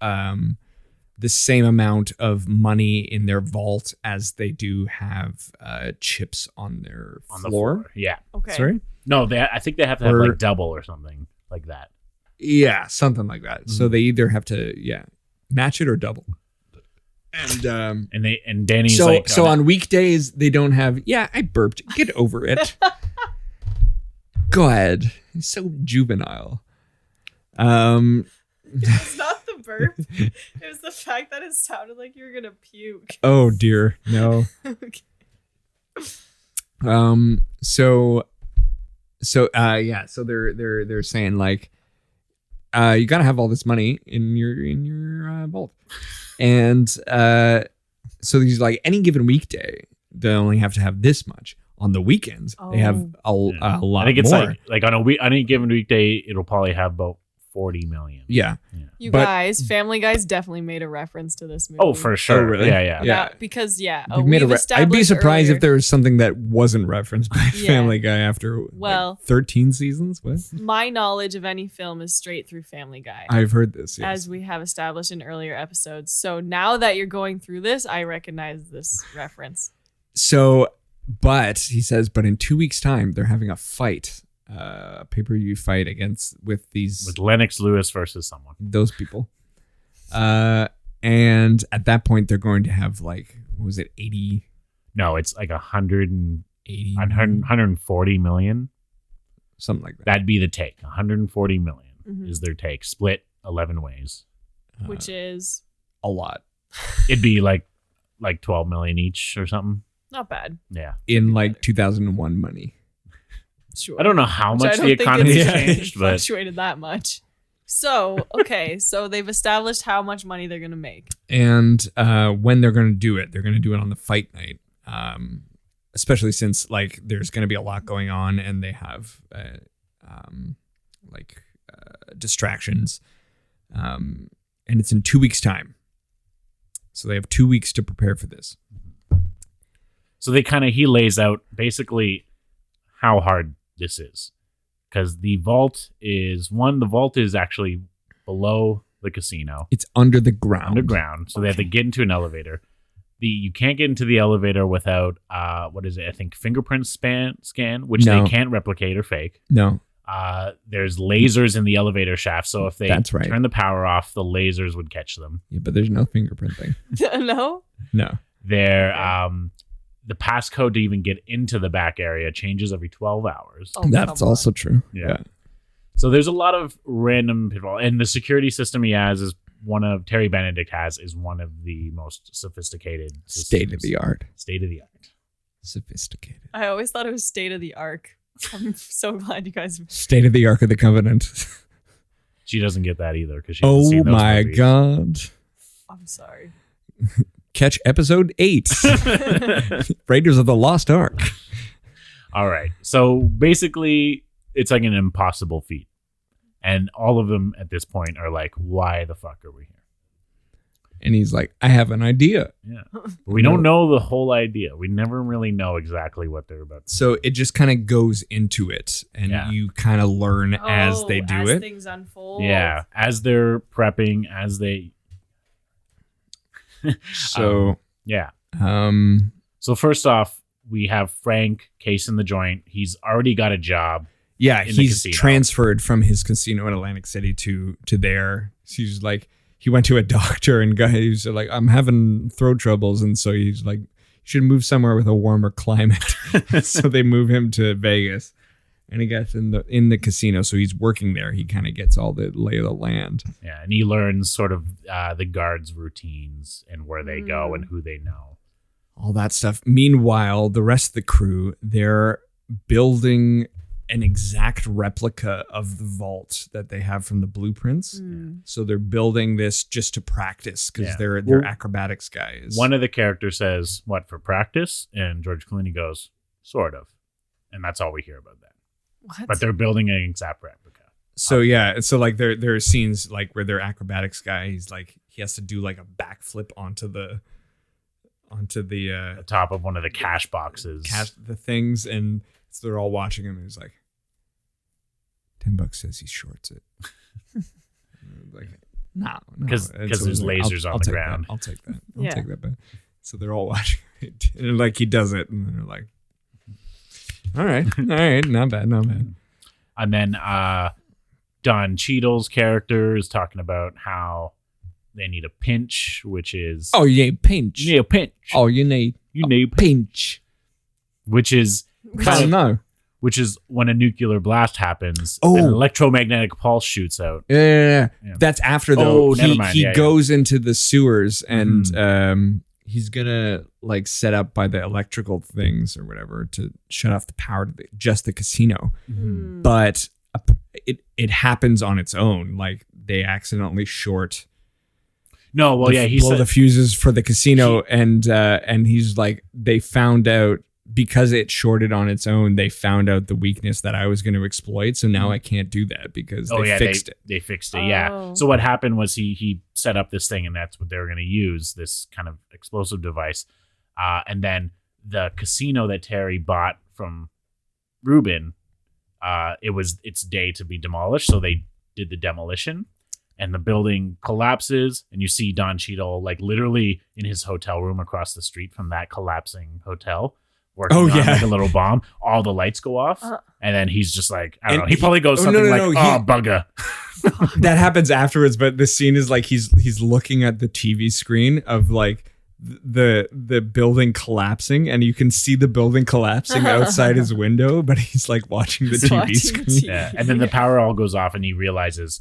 the same amount of money in their vault as they do have chips on their floor. Yeah. Okay. Sorry? No, I think they have to have like double or something like that. Yeah, something like that. Mm-hmm. So they either have to match it or double. And Danny's so on weekdays they don't have. Yeah, I burped. Get over it. Go ahead. It's so juvenile. It's not the burp. It was the fact that it sounded like you were gonna puke. Oh dear, no. Okay. So they're saying like, you gotta have all this money in your vault, and so he's like, any given weekday they only have to have this much. On the weekends they have a lot. I think it's more. like on any given weekday it'll probably have about 40 million. Yeah. You guys, Family Guy's definitely made a reference to this movie. Oh, for sure. Oh, really? Yeah. Because I'd be surprised if there was something that wasn't referenced by Yeah. Family Guy after 13 seasons. What? My knowledge of any film is straight through Family Guy. I've heard this, yes. As we have established in earlier episodes. So now that you're going through this, I recognize this reference. So, but he says, but in 2 weeks' time, they're having a fight, a pay-per-view fight with Lennox Lewis versus someone. Those people. And at that point, they're going to have like, what was it, 80? No, it's like 140 million. Something like that. That'd be the take. 140 million is their take. Split 11 ways. Which is a lot. It'd be like 12 million each or something. Not bad. Yeah. In like 2001 money. Sure. I don't know how much the economy changed, but fluctuated that much. So, okay, so they've established how much money they're going to make. And when they're going to do it on the fight night. Especially since there's going to be a lot going on and they have distractions. And it's in 2 weeks' time. So they have 2 weeks to prepare for this. So he lays out basically how hard this is, because the vault is actually below the casino. It's under the ground. Underground. So they have to get into an elevator. You can't get into the elevator without I think fingerprint scan, which they can't replicate or fake. No. There's lasers in the elevator shaft, so if they turn the power off, the lasers would catch them. Yeah, but there's no fingerprinting. No. The passcode to even get into the back area changes every 12 hours. Oh, that's also true. Yeah. So there's a lot of random people, and the security system he has is Terry Benedict is one of the most sophisticated systems. State of the art. Sophisticated. I always thought it was state of the ark. I'm so glad you guys. State of the Ark of the Covenant. She doesn't get that either because she. Oh my God! I'm sorry. Catch episode 8, Raiders of the Lost Ark. All right, so basically, it's like an impossible feat, and all of them at this point are like, "Why the fuck are we here?" And he's like, I have an idea. Yeah. But we don't know the whole idea. We never really know exactly what they're about to do. So it just kind of goes into it, and you kind of learn as they do it. As things unfold. Yeah. As they're prepping, as they... So... yeah. So first off, we have Frank casing the joint. He's already got a job. Yeah, he's transferred from his casino in Atlantic City to there. So he's like... He went to a doctor and he's like, I'm having throat troubles. And so he's like, you should move somewhere with a warmer climate. So they move him to Vegas and he gets in the casino. So he's working there. He kind of gets all the lay of the land. Yeah. And he learns sort of the guards' routines and where they go and who they know. All that stuff. Meanwhile, the rest of the crew, they're building an exact replica of the vault that they have from the blueprints. So they're building this just to practice because they're acrobatics guys. One of the characters says, "What, for practice?" And George Clooney goes, "Sort of." And that's all we hear about that. What? But they're building an exact replica. So so like there are scenes like where their acrobatics guy, he's like, he has to do like a backflip onto the top of one of the cash boxes. The things, and so they're all watching him, and he's like, $10 says he shorts it. Like, no. Because there's lasers on the ground. I'll take that. I'll take that back. So they're all watching it. And like he does it, and they're like, all right, not bad. And then Don Cheadle's character is talking about how they need a pinch, which is... Oh, you need pinch. You need a pinch. Oh, you need pinch. Which is... I don't know. which is when a nuclear blast happens, Oh. an electromagnetic pulse shoots out. Yeah. Yeah. That's after though. Oh, never mind. He Yeah, goes into the sewers and he's gonna like set up by the electrical things or whatever to shut off the power to just the casino. Hmm. But it happens on its own. Like they accidentally short. No, well, yeah, he blow said the fuses for the casino, and he's like, they found out because it shorted on its own. They found out the weakness that I was going to exploit, so now I can't do that because they fixed it. They fixed it, yeah. Oh. So what happened was he set up this thing, and that's what they were going to use, this kind of explosive device. And then the casino that Terry bought from Ruben, it was its day to be demolished, so they did the demolition. And the building collapses, and you see Don Cheadle like literally in his hotel room across the street from that collapsing hotel, working on like a little bomb. All the lights go off, and then he's just like, I don't know. He probably goes something bugger. That happens afterwards, but the scene is like he's looking at the TV screen of like the building collapsing, and you can see the building collapsing outside his window, but he's like watching the TV screen. Yeah, and then the power all goes off, and he realizes,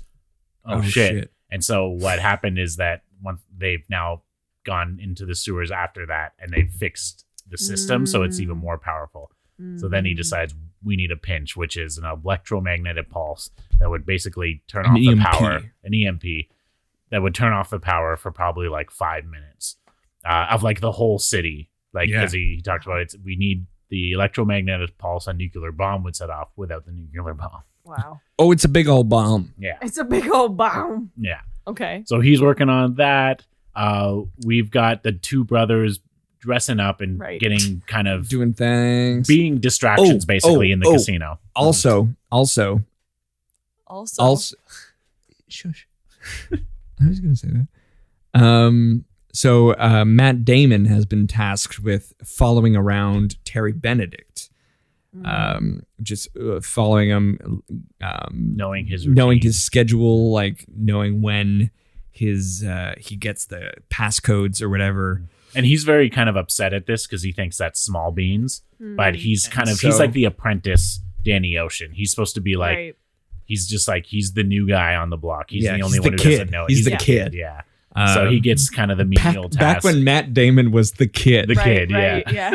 oh shit. And so what happened is that once they've now gone into the sewers after that, and they've fixed the system, so it's even more powerful. So then he decides we need a pinch, which is an electromagnetic pulse that would basically turn off the power, an EMP that would turn off the power for probably like 5 minutes of like the whole city. Like, because he talked about it, we need the electromagnetic pulse a nuclear bomb would set off without the nuclear bomb. Wow. Oh, it's a big old bomb. Yeah. It's a big old bomb. Yeah. Okay. So he's working on that. We've got the two brothers dressing up and getting kind of doing things, being distractions basically in the casino. Also. Shush. I was going to say that. So Matt Damon has been tasked with following around Terry Benedict. Just following him, knowing his schedule, like knowing when he gets the passcodes or whatever. And he's very kind of upset at this because he thinks that's small beans, but he's he's like the apprentice Danny Ocean. He's supposed to be like, he's just like, he's the new guy on the block. He's the only one who doesn't know. He's the kid. Yeah. So he gets kind of the menial task. Back when Matt Damon was the kid. Yeah.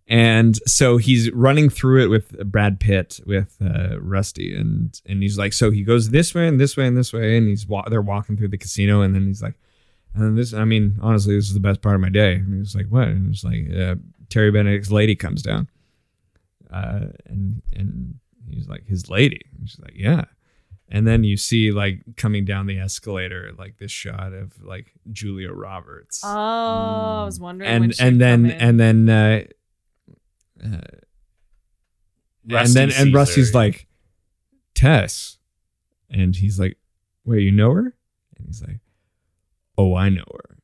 And so he's running through it with Brad Pitt, with Rusty, and he's like, so he goes this way and this way and this way, and they're walking through the casino, and then he's like, and this, I mean, honestly, this is the best part of my day. And he's like, what? And it's like, Terry Benedict's lady comes down, and he's like, his lady? And she's like, yeah. And then you see like coming down the escalator, like this shot of like Julia Roberts. Oh, I was wondering. And then Rusty's like, Tess, and he's like, wait, you know her? And he's like, oh, I know her.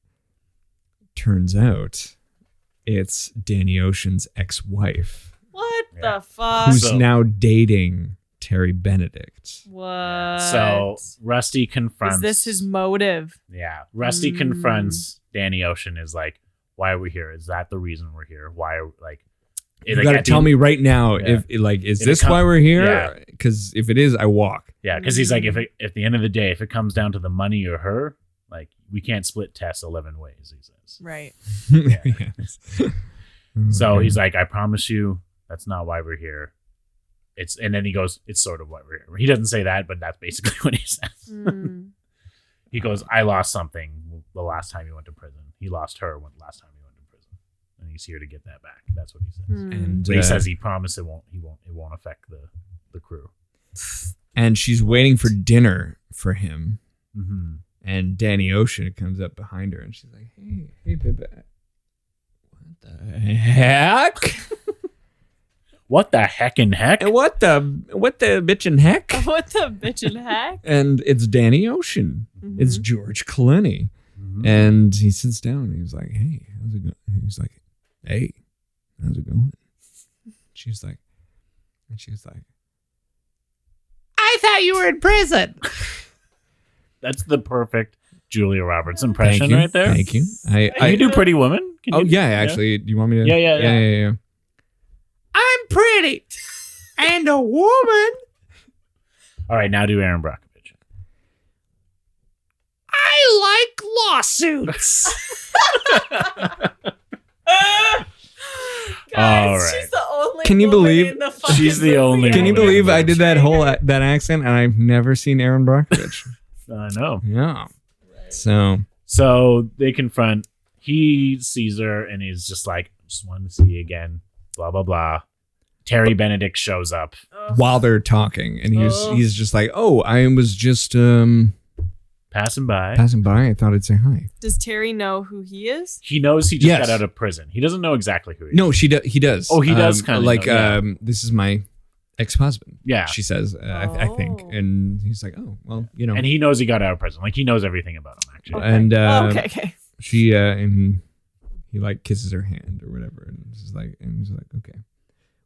Turns out it's Danny Ocean's ex-wife. What the fuck? Who's now dating Terry Benedict. What? So Rusty confronts. Is this his motive? Yeah. Rusty confronts Danny Ocean, is like, why are we here? Is that the reason we're here? Why are like, you gotta tell me right now if this why we're here? Because if it is, I walk. Yeah, because he's like, if at the end of the day, if it comes down to the money or her, like, we can't split Tess 11 ways, he says. Right. So he's like, I promise you that's not why we're here. And then he goes, it's sort of why we're here. He doesn't say that, but that's basically what he says. He goes, I lost something the last time he went to prison. He lost her last time he went to prison. And he's here to get that back. That's what he says. But he says he promised it won't affect the crew. And she's waiting for dinner for him. Mm-hmm. And Danny Ocean comes up behind her, and she's like, "Hey, baby, what the heck? What the heckin' heck? What the bitchin' heck? What the bitchin' heck?" And it's Danny Ocean. Mm-hmm. It's George Clooney, and he sits down. And he's like, "Hey, how's it going?" He's like, "Hey, how's it going?" She's like, "I thought you were in prison." That's the perfect Julia Roberts impression right there. Thank you. You do Pretty Woman? Actually, do you want me to? Yeah. I'm pretty and a woman. All right, now do Aaron Brockovich. I like lawsuits. Guys, All right. she's the only. Can you woman believe in the fucking she's the movie. only Can you woman believe in I did that whole Trigger. that accent and I've never seen Aaron Brockovich? I know. Yeah. So they confront. He sees her and he's just like, just wanted to see you again. Blah blah blah. Terry Benedict shows up. while they're talking, and he's just like, "Oh, I was just Passing by. passing by. I thought I'd say hi." Does Terry know who he is? He knows he just Yes. got out of prison. He doesn't know exactly who he is. No, he does. Oh, he does kinda like know, yeah. this is my ex-husband. Yeah. She says, I think, Oh. and he's like, "Oh, well, you know." And he knows he got out of prison. Like he knows everything about him, actually. Okay. And okay. she and he like kisses her hand or whatever, and he's like, "Okay,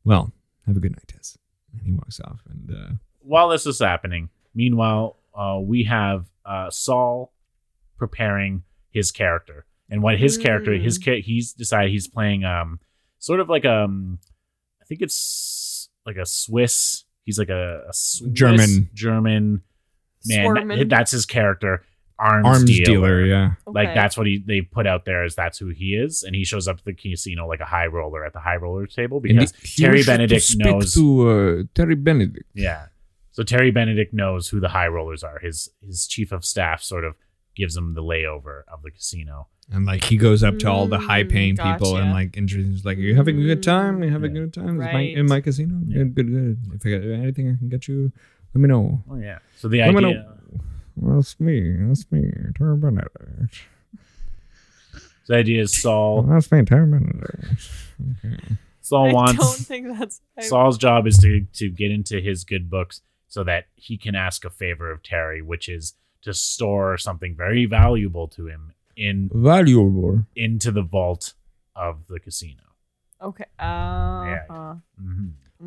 well, have a good night, Tess." And he walks off, and While this is happening, meanwhile, we have Saul preparing his character, and what his character, he's decided he's playing sort of like I think it's like a Swiss. He's like a Swiss, German man. Swarman. That's his character. Arms dealer, yeah. Like Okay. that's what they put out there as that's who he is, and he shows up at the casino like a high roller at the high roller table because Terry Benedict knows. Terry Benedict. Yeah, so Terry Benedict knows who the high rollers are. His chief of staff sort of gives him the layover of the casino. And like he goes up to all the high-paying people Gotcha. and like introduces, like, "Are you having a good time? You having a good time? Right. In my casino? Yeah. Good. If I got anything I can get you, let me know." Oh yeah. So the Let me idea. know. That's me, Terry Benedict. The idea is That's me, Terry Benedict. Okay. Saul I wants. don't think that's. Saul's job is to get into his good books so that he can ask a favor of Terry, which is to store something very valuable to him Valuable. into the vault of the casino. Okay. Mhm.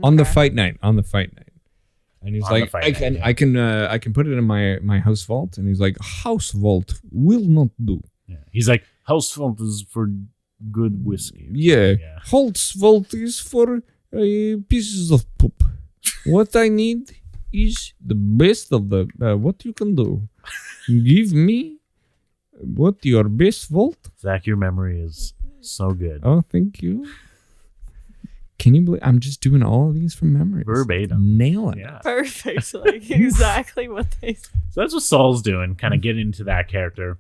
On the Okay. fight night. And he's On the like, fight I night, can put it in my house vault. And he's like, "House vault will not do." Yeah. He's like, house vault is for good whiskey. Yeah. Yeah. House vault is for pieces of poop. What I need is the best of the what you can do. Give me what your best vault. Zach, your memory is so good. Oh, thank you. Can you believe I'm just doing all of these from memory? Verbatim. Nailing it. Yeah. Perfect. Like exactly what they. So that's what Saul's doing, kind of getting into that character.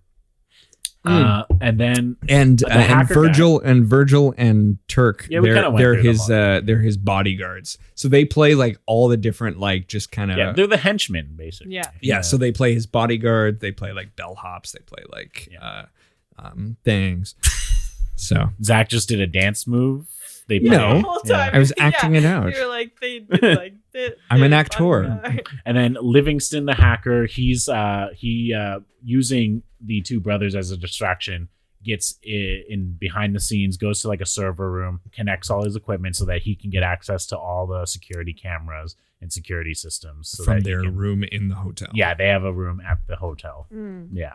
And then And The and hacker Virgil and Turk, Yeah, we kinda went they're through them his all. they're his bodyguards. So they play like all the different, like, just kind of yeah, they're the henchmen, basically. Yeah. Yeah, so they play his bodyguard, they play like bellhops, they play like things. So Zach just did a dance move. They play, No. The whole time. I was acting it out. You're like they did like. I'm an actor. And then Livingston the hacker, he's using the two brothers as a distraction, gets in behind the scenes, goes to like a server room, connects all his equipment so that he can get access to all the security cameras and security systems so from that he their can- room in the hotel. Yeah, they have a room at the hotel. Yeah.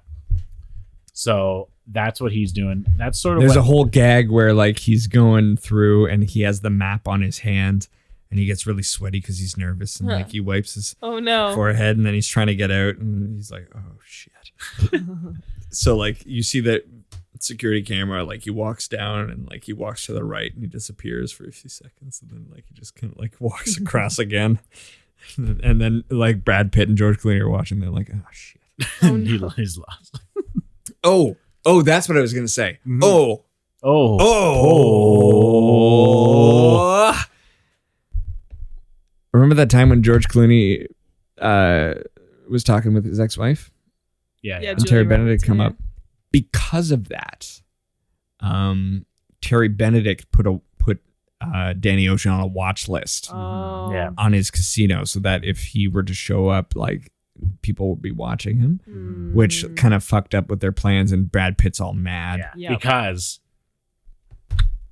So that's what he's doing. That's sort of There's what, a whole gag where like he's going through and he has the map on his hand and he gets really sweaty because he's nervous and like he wipes his Oh no. forehead and then he's trying to get out and he's like, "Oh shit." So like you see that security camera, like he walks down and like he walks to the right and he disappears for a few seconds and then like he just kind of like walks across again. And then like Brad Pitt and George Clooney are watching, they're like, "Oh shit." he's lost. Oh, that's what I was gonna say. Mhm. Oh. Remember that time when George Clooney was talking with his ex-wife? Yeah. Yeah, yeah. And Julie Terry Roberts, Benedict come yeah. up. Because of that, Terry Benedict put Danny Ocean on a watch list Oh. Yeah. on his casino so that if he were to show up, like, people would be watching him, which kind of fucked up with their plans, and Brad Pitt's all mad. Yeah. Yep.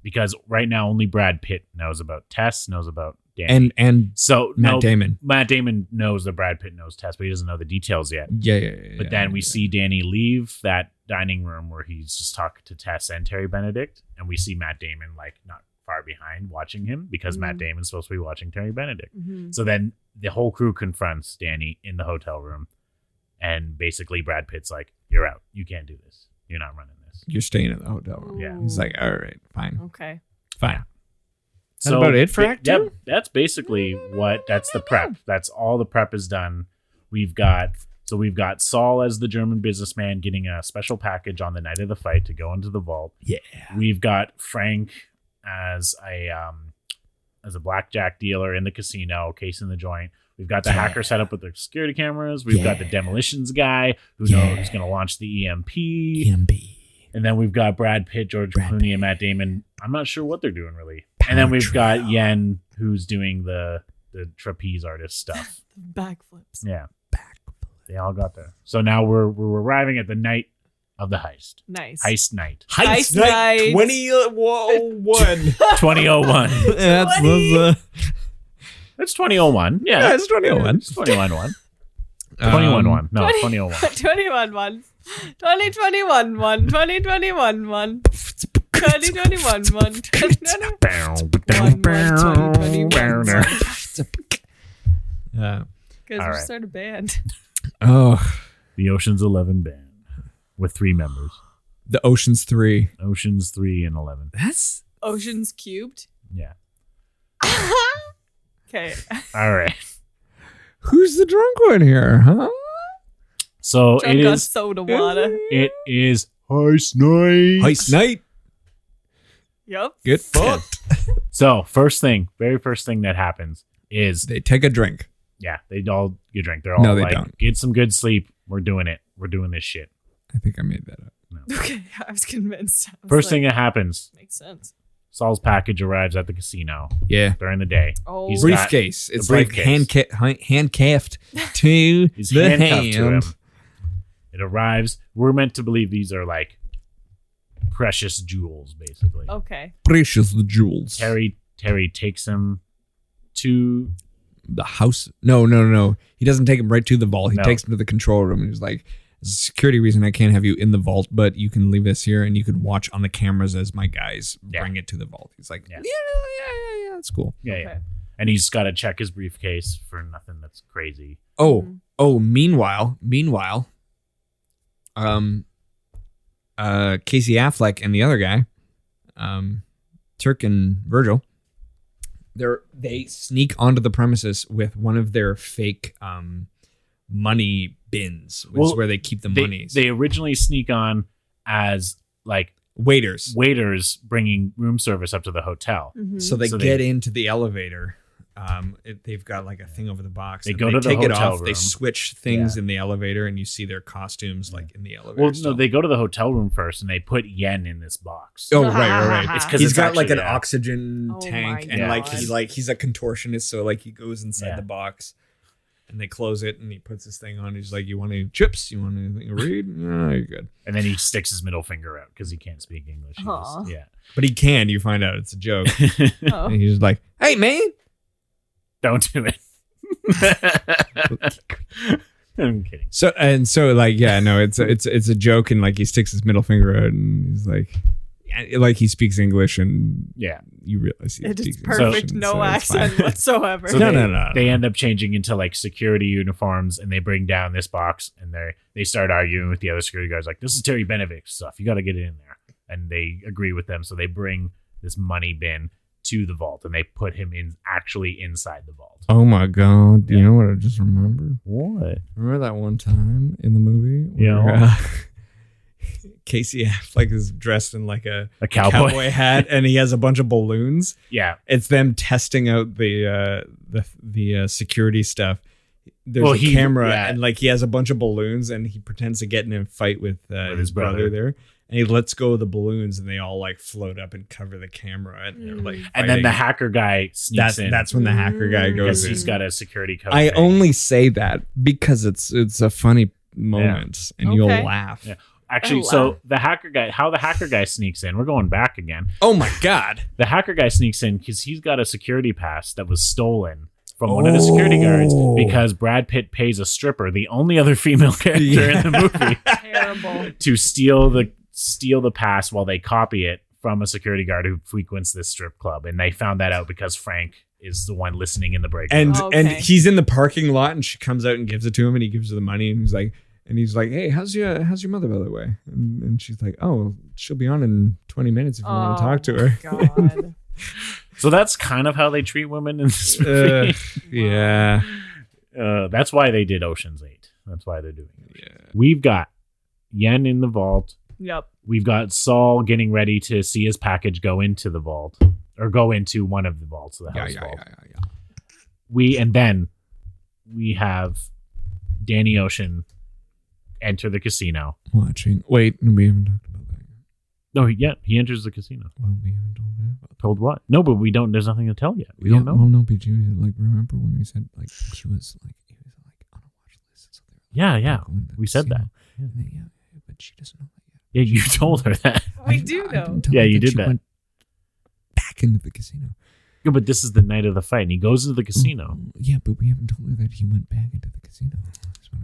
Because right now only Brad Pitt knows about Tess, knows about Danny. And So Matt Damon. Matt Damon knows that Brad Pitt knows Tess, but he doesn't know the details yet. Yeah. But then we see Danny leave that dining room where he's just talking to Tess and Terry Benedict, and we see Matt Damon like not far behind watching him because Matt Damon's supposed to be watching Terry Benedict. Mm-hmm. So then the whole crew confronts Danny in the hotel room, and basically Brad Pitt's like, "You're out. You can't do this. You're not running this. You're staying in the hotel room." Yeah. He's like, all right, fine. Okay. Fine. Is that So about it for Act 2? Yeah, that's basically that's the prep. That's all the prep is done. We've got Saul as the German businessman getting a special package on the night of the fight to go into the vault. Yeah. We've got Frank as a blackjack dealer in the casino, casing the joint. We've got the hacker set up with the security cameras. We've got the demolitions guy who knows who's going to launch the EMP. And then we've got Brad Pitt, George Clooney, and Matt Damon. I'm not sure what they're doing really. And then we've got Yen who's doing the trapeze artist stuff. Backflips. Yeah. They all got there. So now we're arriving at the night of the heist. Nice. Heist night. Heist night. 2001. 2001. It's 2001. Yeah, it's 2001. It's 2001. 21. No, 2001. 2021. 2021 1. 2021 1. 2021 1. 2021 Yeah. Because All we right. started a band. Oh, The Ocean's 11 band with 3 members. the Ocean's 3. Ocean's 3 and 11. That's Oceans Cubed. Yeah. Okay. All right. who's the drunk one here, huh? So Drunk it on is. soda water. It is heist night. Heist night. Yep. Get fucked. So very first thing that happens is They take a drink. yeah, they all get a drink. They're all No, they like, don't. get some good sleep. We're doing it. We're doing this shit. I think I made that up. Okay. I was convinced. I was First like, thing that happens, makes sense. Saul's package arrives at the casino Yeah. during the day. Oh. He's Briefcase. It's briefcase. like handcuffed to He's the handcuffed to him. hand. It arrives. We're meant to believe these are like precious jewels, basically. Okay. Precious the jewels. Terry takes him to The house. No. He doesn't take him right to the vault. He No. takes him to the control room and he's like, "There's a security reason I can't have you in the vault, but you can leave this here and you can watch on the cameras as my guys bring it to the vault." He's like, yeah, that's cool. yeah. Okay. And he's got to check his briefcase for nothing that's crazy. Meanwhile, Casey Affleck and the other guy, Turk and Virgil, they sneak onto the premises with one of their fake money bins, which is where they keep the monies. They originally sneak on as like waiters bringing room service up to the hotel. Mm-hmm. So they get into the elevator. They've got like a thing over the box. They and go to the take it hotel off. room. They switch things in the elevator, and you see their costumes like in the elevator. Well, no, still. they go to the hotel room first, and they put Yen in this box. Oh, right. It's 'cause He's it's got like actually, an oxygen Oh tank, my and God. he's a contortionist, so like he goes inside Yeah. the box, and they close it, and he puts this thing on. He's like, "You want any chips? You want anything to read? No, you're good." And then he sticks his middle finger out because he can't speak English. He Aw. just- yeah. But he can. You find out it's a joke, Oh. and he's like, "Hey, man." Don't do it. I'm kidding. So it's a joke, and like he sticks his middle finger out, and he's like he speaks English, and Yeah. you realize he It is speaks perfect. English, No so it's fine. accent whatsoever. So No. they end up changing into like security uniforms, and they bring down this box, and they start arguing with the other security guards like, "This is Terry Benedict stuff. You got to get it in there." And they agree with them, so they bring this money bin to the vault, and they put him actually inside the vault. Oh my god! Do you know what I just remembered? What? Remember that one time in the movie? Yeah. Casey Affleck is dressed in like a cowboy hat, and he has a bunch of balloons. Yeah. It's them testing out the security stuff. There's Well, a camera, yeah. and like he has a bunch of balloons, and he pretends to get in a fight with his brother. there. And he lets go of the balloons, and they all like float up and cover the camera, and they're like, And then the fighting. hacker guy sneaks in. That's when the hacker guy because goes in. he's got a security code. I thing. only say that because it's a funny moment, and you'll Okay. laugh. Yeah. Actually, Oh, so wow. how the hacker guy sneaks in, we're going back again. Oh my god! The hacker guy sneaks in because he's got a security pass that was stolen from one of the security guards because Brad Pitt pays a stripper, the only other female character in the movie, Terrible. to steal the pass while they copy it from a security guard who frequents this strip club, and they found that out because Frank is the one listening in the break room. And he's in the parking lot, and she comes out and gives it to him, and he gives her the money, and he's like, hey, how's your mother, by the way? And she's like, oh, she'll be on in 20 minutes if you want to talk to her. God. So that's kind of how they treat women in this movie. Yeah. That's why they did Ocean's 8. That's why they're doing it. Yeah. We've got Yen in the vault. Yep. We've got Saul getting ready to see his package go into the vault, or go into one of the vaults of the house vault. Yeah. And then we have Danny Ocean enter the casino. Watching. Wait, we haven't talked about that yet. No, he enters the casino. Well, we haven't told that. Told what? No, but we don't. There's nothing to tell yet. We don't know. Well, no, but you remember when we said he was on a watch list? So yeah. We said that. Yeah, but she doesn't know that yet. Yeah, you told her that. We do know. Yeah, you did that. Went back into the casino. Yeah, but this is the night of the fight, and he goes into the casino. Yeah, but we haven't told her that he went back into the casino.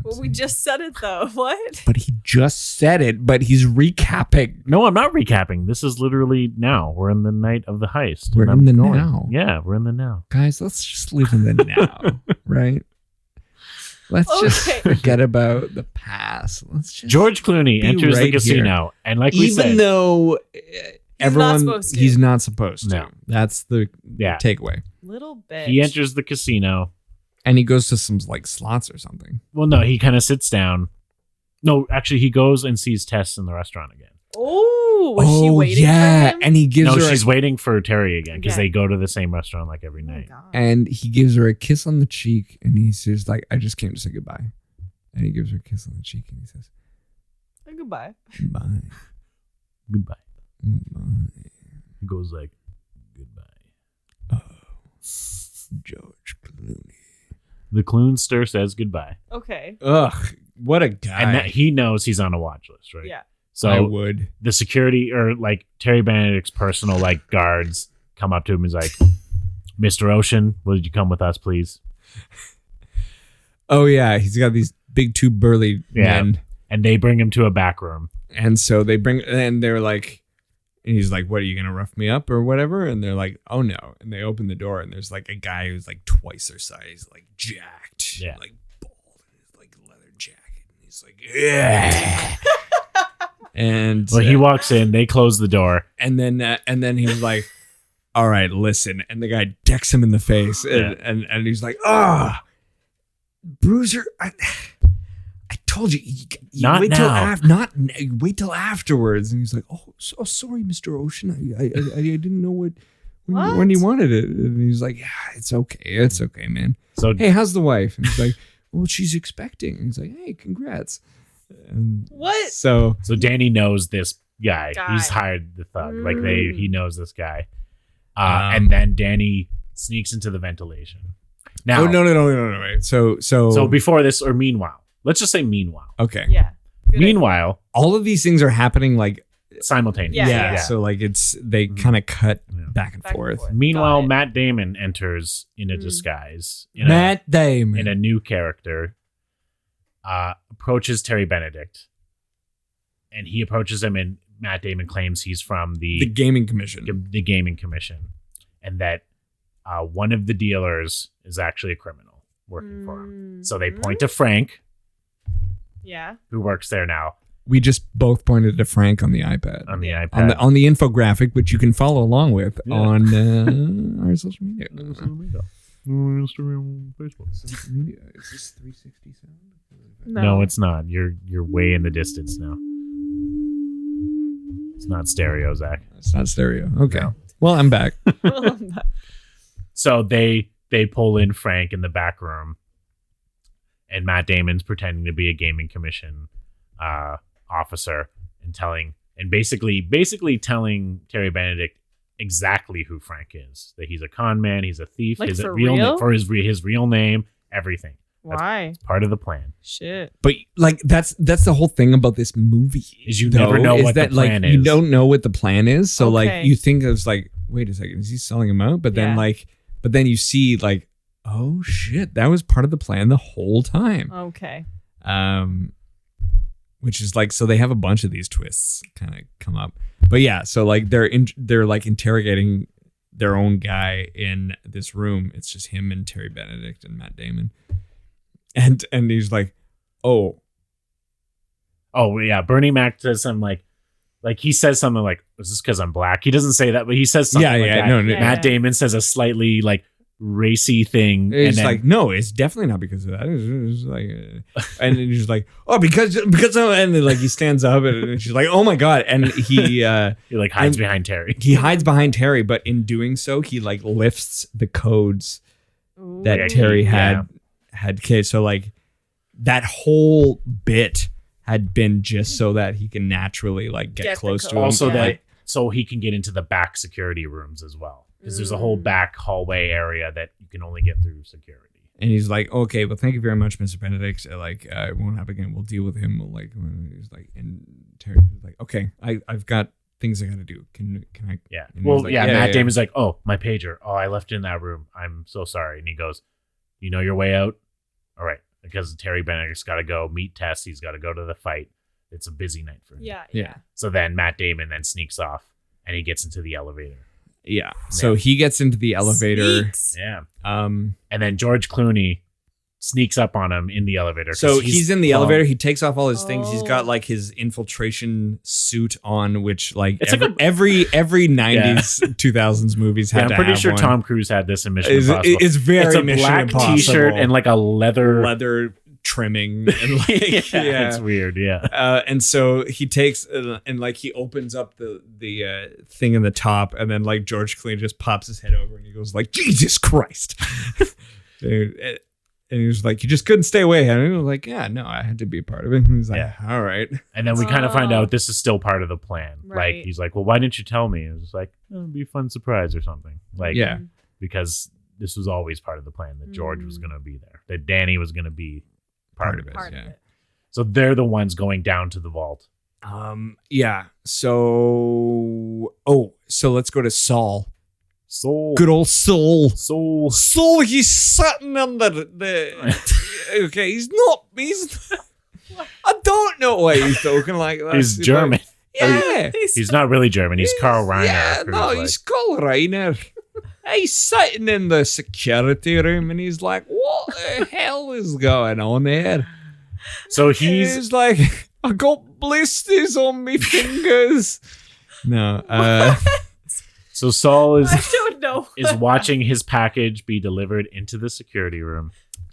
Well, we just said it though. What? But he just said it, but he's recapping. No, I'm not recapping. This is literally now. We're in the night of the heist. We're in the now. Yeah, we're in the now. Guys, let's just live in the now, right? Let's just forget about the past. Let's just George Clooney enters the casino, and like we said, even though he's not supposed to. No. That's the takeaway. Little bitch. He enters the casino. And he goes to some like slots or something. Well, no, he kind of sits down. No, actually, he goes and sees Tess in the restaurant again. Oh, was she waiting for him? And he gives her she's waiting for Terry again because they go to the same restaurant like every night. And he gives her a kiss on the cheek, and he says like, I just came to say goodbye. And he gives her a kiss on the cheek, and he says, goodbye. Goodbye. Goodbye. Goodbye. He goes like, goodbye. Oh, George Clooney. The Cloonster says goodbye. Okay. Ugh, what a guy. And that he knows he's on a watch list, right? Yeah. So I would. The security, or like Terry Benedict's personal like guards, come up to him and is like, Mr. Ocean, would you come with us, please? Oh yeah, he's got these big two burly men. And they bring him to a back room. And so they're like, and he's like, what, are you going to rough me up or whatever? And they're like, oh no. And they open the door, and there's like a guy who's like twice their size, like jacked, like bald, and he's like leather jacket. And he's like, yeah. And he walks in, they close the door. And then he's like, all right, listen. And the guy decks him in the face. And he's like, Bruiser, I told you, not wait now. Wait till afterwards. And he's like, oh, so sorry, Mr. Ocean. I didn't know when you wanted it. And he's like, yeah, it's okay, man. So hey, how's the wife? And he's like, well, she's expecting. And he's like, hey, congrats. And what? So Danny knows this guy. He's hired the thug. Like he knows this guy. And then Danny sneaks into the ventilation. Now, no. Right. So before this, or meanwhile, let's just say meanwhile. Okay. Yeah. Meanwhile, all of these things are happening like simultaneously. Yeah. So like they kind of cut back and forth. Meanwhile, Matt Damon enters in a disguise. Matt Damon in a new character. Approaches Terry Benedict, and he approaches him, and Matt Damon claims he's from the gaming commission, and that one of the dealers is actually a criminal working for him. So they point to Frank, who works there now. We just both pointed to Frank on the iPad. On the iPad. On the infographic, which you can follow along with on our social media. Instagram, Facebook. Social media. Is this 360 sound? No, it's not. You're way in the distance now. It's not stereo, Zach. It's not stereo. Okay. No. Well, I'm back. So they pull in Frank in the back room, and Matt Damon's pretending to be a gaming commission officer and basically telling Terry Benedict exactly who Frank is. That he's a con man, he's a thief, like his real name, everything. Why? That's part of the plan. Shit. But like that's the whole thing about this movie. Is you never know what the plan is. You don't know what the plan is. So like you think it's like, wait a second, is he selling him out? But then you see like, oh shit, that was part of the plan the whole time. Okay. Which is like, so they have a bunch of these twists kind of come up. But yeah, so like they're like interrogating their own guy in this room. It's just him and Terry Benedict and Matt Damon. And he's like, oh yeah, Bernie Mac says something like he says something like, is this because I'm black? He doesn't say that, but he says something like that. No, Matt Damon says a slightly like racy thing. It's like, no, it's definitely not because of that. It's like, and then he's like, oh, because of, and then like he stands up and she's like, oh my God. And he like hides behind Terry. He hides behind Terry, but in doing so, he like lifts the codes that Terry had. So like that whole bit had been just so that he can naturally like get close to him. Also that so he can get into the back security rooms as well. Because there's a whole back hallway area that you can only get through security. And he's like, okay, well, thank you very much, Mr. Benedict. Like, it won't happen again. We'll deal with him. We'll like, he's like, and Terry's like, okay, I've got things I got to do. Can I? Yeah. Well, like, Matt Damon's like, oh, my pager. Oh, I left it in that room. I'm so sorry. And he goes, you know your way out? All right. Because Terry Benedict's got to go meet Tess. He's got to go to the fight. It's a busy night for him. Yeah. So then Matt Damon then sneaks off and he gets into the elevator. Yeah. So he gets into the elevator. Sneaks. Yeah. And then George Clooney sneaks up on him in the elevator. So he's in the elevator. He takes off all his things. He's got like his infiltration suit on, which like it's every 90s, 2000s movies had to have. I'm pretty sure one. Tom Cruise had this in Mission Impossible. It's very it's a Mission black Impossible. T-shirt and like a leather trimming and like it's weird. And so he takes and like he opens up the thing in the top, and then like George Clooney just pops his head over and he goes like, Jesus Christ. And he was like, you just couldn't stay away. And he was like, yeah, no, I had to be a part of it. And he's like, all right. And then we kind of find out this is still part of the plan. Right. Like, he's like, well, why didn't you tell me? It was like, it'd be a fun surprise or something. Like, because this was always part of the plan that George was going to be there, that Danny was going to be part of it. Part of it. So they're the ones going down to the vault. So let's go to Saul. Saul. Good old Saul. Saul, he's sitting under the okay, he's not I don't know why he's talking like that. He's German. Yeah. He's not really German. He's Carl Reiner. Yeah, no, he's Carl Reiner. He's sitting in the security room and he's like, what the hell is going on here? So he's like, I got blisters on my fingers. No. So Saul is I don't know. is watching his package be delivered into the security room.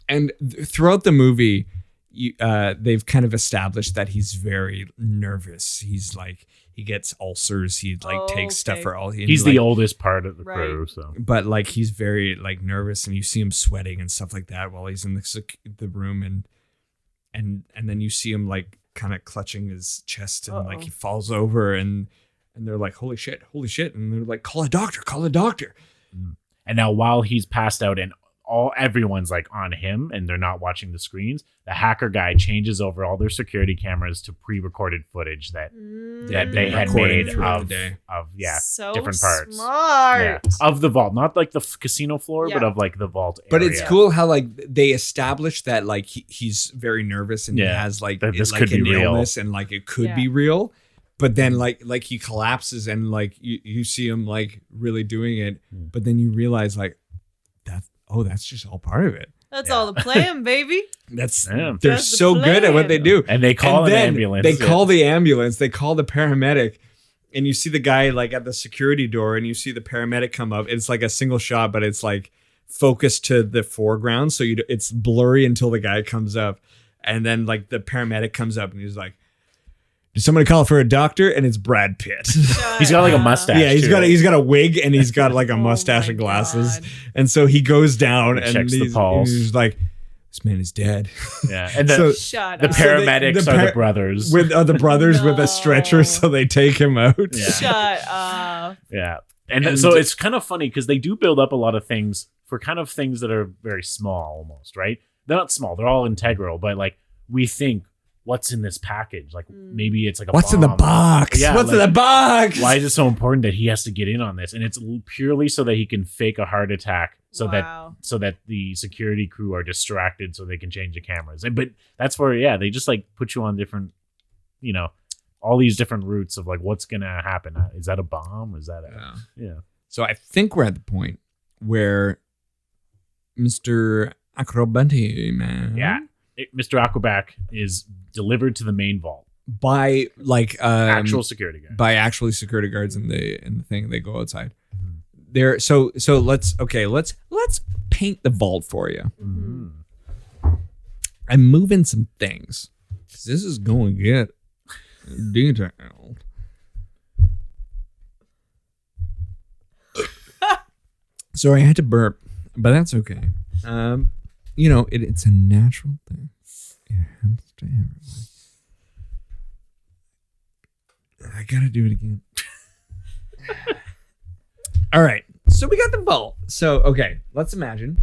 And throughout the movie, they've kind of established that he's very nervous. He's like, he gets ulcers. He like takes stuff for all. He's the oldest part of the crew, so. But like he's very like nervous, and you see him sweating and stuff like that while he's in the room, and then you see him like kind of clutching his chest, and like he falls over, and they're like, holy shit, and they're like, call a doctor. And now while he's passed out and everyone's like on him and they're not watching the screens, the hacker guy changes over all their security cameras to pre-recorded footage that they had made of so different parts. Smart. Of the vault, not like the casino floor, but of like the vault area. But it's cool how like they established that like he's very nervous and he has like this like could an be real. illness and like it could be real. But then like he collapses and like you see him like really doing it, but then you realize like that's just all part of it. That's all the plan, baby. They're so good at what they do. And they call an ambulance. They call the ambulance. They call the paramedic. And you see the guy like at the security door, and you see the paramedic come up. It's like a single shot, but it's like focused to the foreground, so it's blurry until the guy comes up, and then like the paramedic comes up and he's like, did somebody call for a doctor? And it's Brad Pitt. He's got like a mustache. Yeah, he's got a wig and he's got like a mustache and glasses. God. And so he goes down and checks the pulse. He's like, this man is dead. Yeah, and the paramedics are the brothers. With the brothers with a stretcher, so they take him out. Yeah. Shut up. Yeah, and so it's kind of funny because they do build up a lot of things for kind of things that are very small, almost, right? They're not small; they're all integral. But like we think, what's in this package? Like maybe it's like what's in the box? Yeah, what's in the box? Why is it so important that he has to get in on this? And it's purely so that he can fake a heart attack, so that the security crew are distracted, so they can change the cameras. But that's where they just like put you on different, all these different routes of like what's gonna happen. Is that a bomb? Is that yeah? So I think we're at the point where Mr. Acrobati man, Mr. Aquaback is delivered to the main vault by like actual security guards. By actually security guards in the thing. They go outside. There. So let's paint the vault for you. I'm moving some things. This is going to get detailed. Sorry, I had to burp, but that's okay. It's a natural thing. It happens to everybody. I gotta do it again. All right. So we got the vault. So, okay, let's imagine.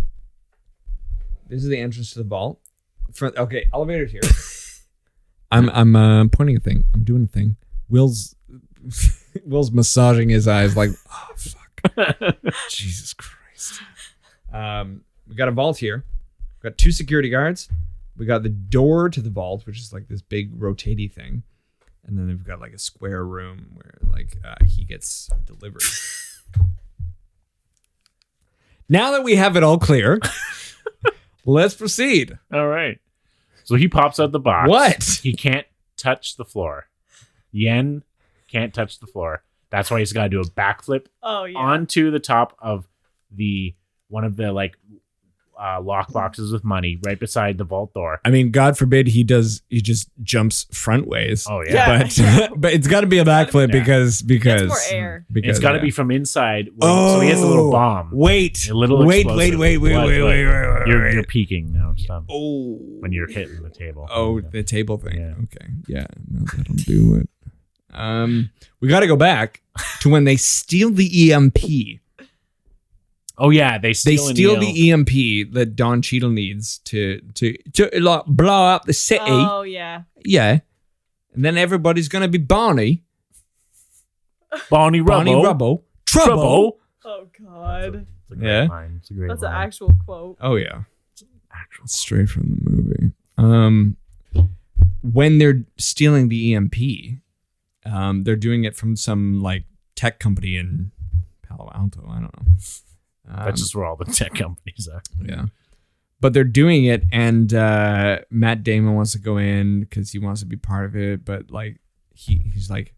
This is the entrance to the vault. Okay, elevator's here. I'm pointing a thing. I'm doing a thing. Will's massaging his eyes like, oh, fuck. Jesus Christ. We got a vault here. We got 2 security guards. We got the door to the vault, which is like this big rotatey thing. And then we've got like a square room where like he gets delivered. Now that we have it all clear, let's proceed. All right. So he pops out the box. What? He can't touch the floor. Yen can't touch the floor. That's why he's got to do a backflip onto the top of one of the like lock boxes with money right beside the vault door. I mean, God forbid he just jumps front ways. Oh yeah. But it's got to be a backflip because it's more air. It's got to be from inside. So he has a little bomb. Wait. A little explosive. Wait. You're peeking now. Stop. Oh. When you're hitting the table. Oh, the table thing. Yeah. Okay. Yeah. No, that'll do it. We got to go back to when they steal the EMP. Oh yeah, they steal the EMP that Don Cheadle needs to like blow up the city. Oh yeah. Yeah. And then everybody's gonna be Barney Rubble. Trouble. Oh god. It's a great line. It's a great That's line. an actual quote. Oh yeah. Straight from the movie. When they're stealing the EMP, they're doing it from some like tech company in Palo Alto. I don't know. That's just where all the tech companies are. Yeah. But they're doing it, and Matt Damon wants to go in because he wants to be part of it. But like he's like,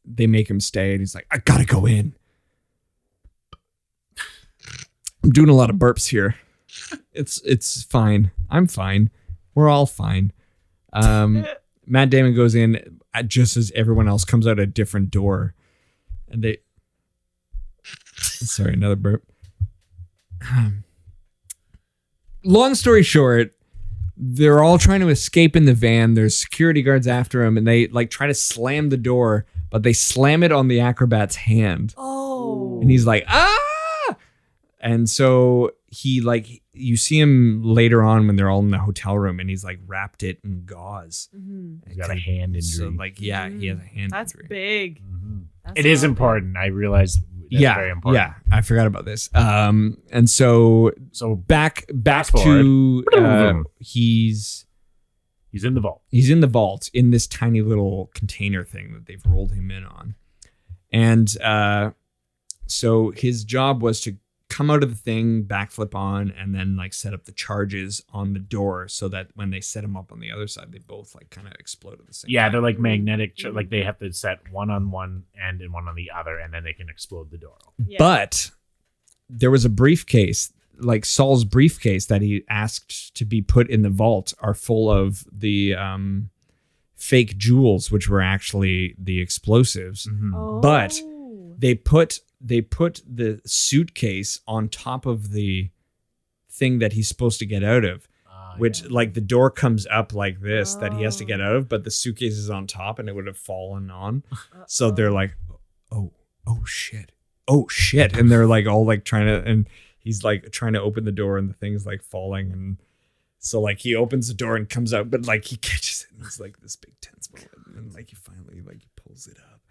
they make him stay, and he's like, I gotta go in. I'm doing a lot of burps here. It's fine. I'm fine. We're all fine. Matt Damon goes in just as everyone else comes out a different door, and they. Sorry, another burp. Long story short, they're all trying to escape in the van. There's security guards after them, and they like try to slam the door, but they slam it on the acrobat's hand. Oh. And he's like, ah! And so he like, you see him later on when they're all in the hotel room, and he's like wrapped it in gauze. Mm-hmm. He's got a hand injury. So like, yeah, he has a hand That's injury. big. Mm-hmm. That's it is important. I realized. Very important. Yeah, I forgot about this. And so back to he's in the vault. He's in the vault in this tiny little container thing that they've rolled him in on. And so his job was to come out of the thing, backflip on, and then like set up the charges on the door so that when they set him up on the other side, they both like kind of explode at the same time. Yeah, they're like magnetic. Like they have to set one on one end and one on the other, and then they can explode the door. Yeah. But there was a briefcase, like Saul's briefcase that he asked to be put in the vault are full of the fake jewels, which were actually the explosives. Mm-hmm. Oh. But they put the suitcase on top of the thing that he's supposed to get out of, which like the door comes up like this that he has to get out of, but the suitcase is on top and it would have fallen on. So they're like, oh shit. And they're like all like trying to, and he's like trying to open the door and the thing's like falling. And so like he opens the door and comes out, but like he catches it and it's like this big tense moment. And like he finally like he pulls it up.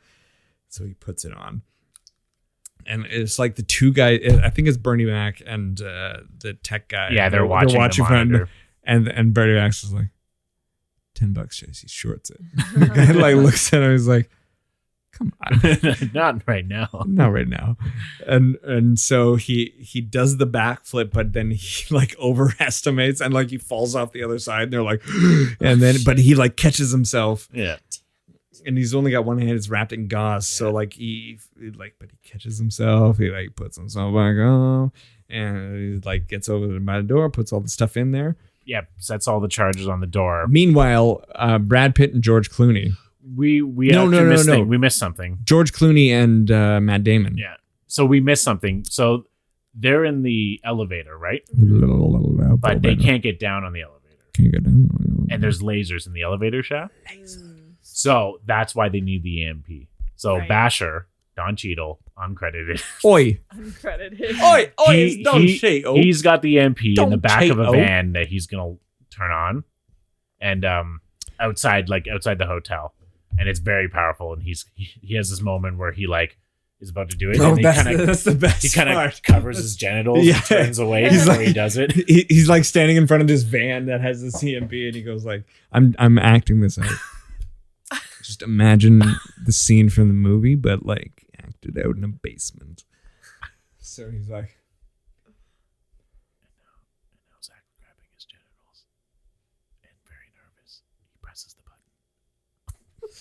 So he puts it on. And it's like the two guys, I think it's Bernie Mac and the tech guy. Yeah, they're watching from, and Bernie Mac's is like, $10, Chase. He shorts it. The guy like looks at him. He's like, come on. Not right now. Not right now. And so he does the backflip, but then he like overestimates and like he falls off the other side. And they're like, but he like catches himself. Yeah. And he's only got one hand. It's wrapped in gauze. Yeah. So like but he catches himself. He like puts himself back on, and he like gets over by the door, puts all the stuff in there. Yeah, sets all the charges on the door. Meanwhile, Brad Pitt and George Clooney. We missed something. George Clooney and Matt Damon. Yeah. So we missed something. So they're in the elevator, right? But they can't get down on the elevator. Can't get down. And there's lasers in the elevator shaft. So that's why they need the EMP. So right. Basher, Don Cheadle, uncredited. Oi. Uncredited. Oi. It's Don Cheadle. He's got the EMP in the back of a van that he's going to turn on. And outside the hotel. And it's very powerful. And he has this moment where he like is about to do it. Oh, and that's the best. He kind of covers his genitals and turns away before he does it. He's like standing in front of this van that has the EMP, and he goes like, "I'm acting this out." Just imagine the scene from the movie, but like acted out in a basement. So he's like, and now Zach grabbing his genitals and very nervous. He presses the button.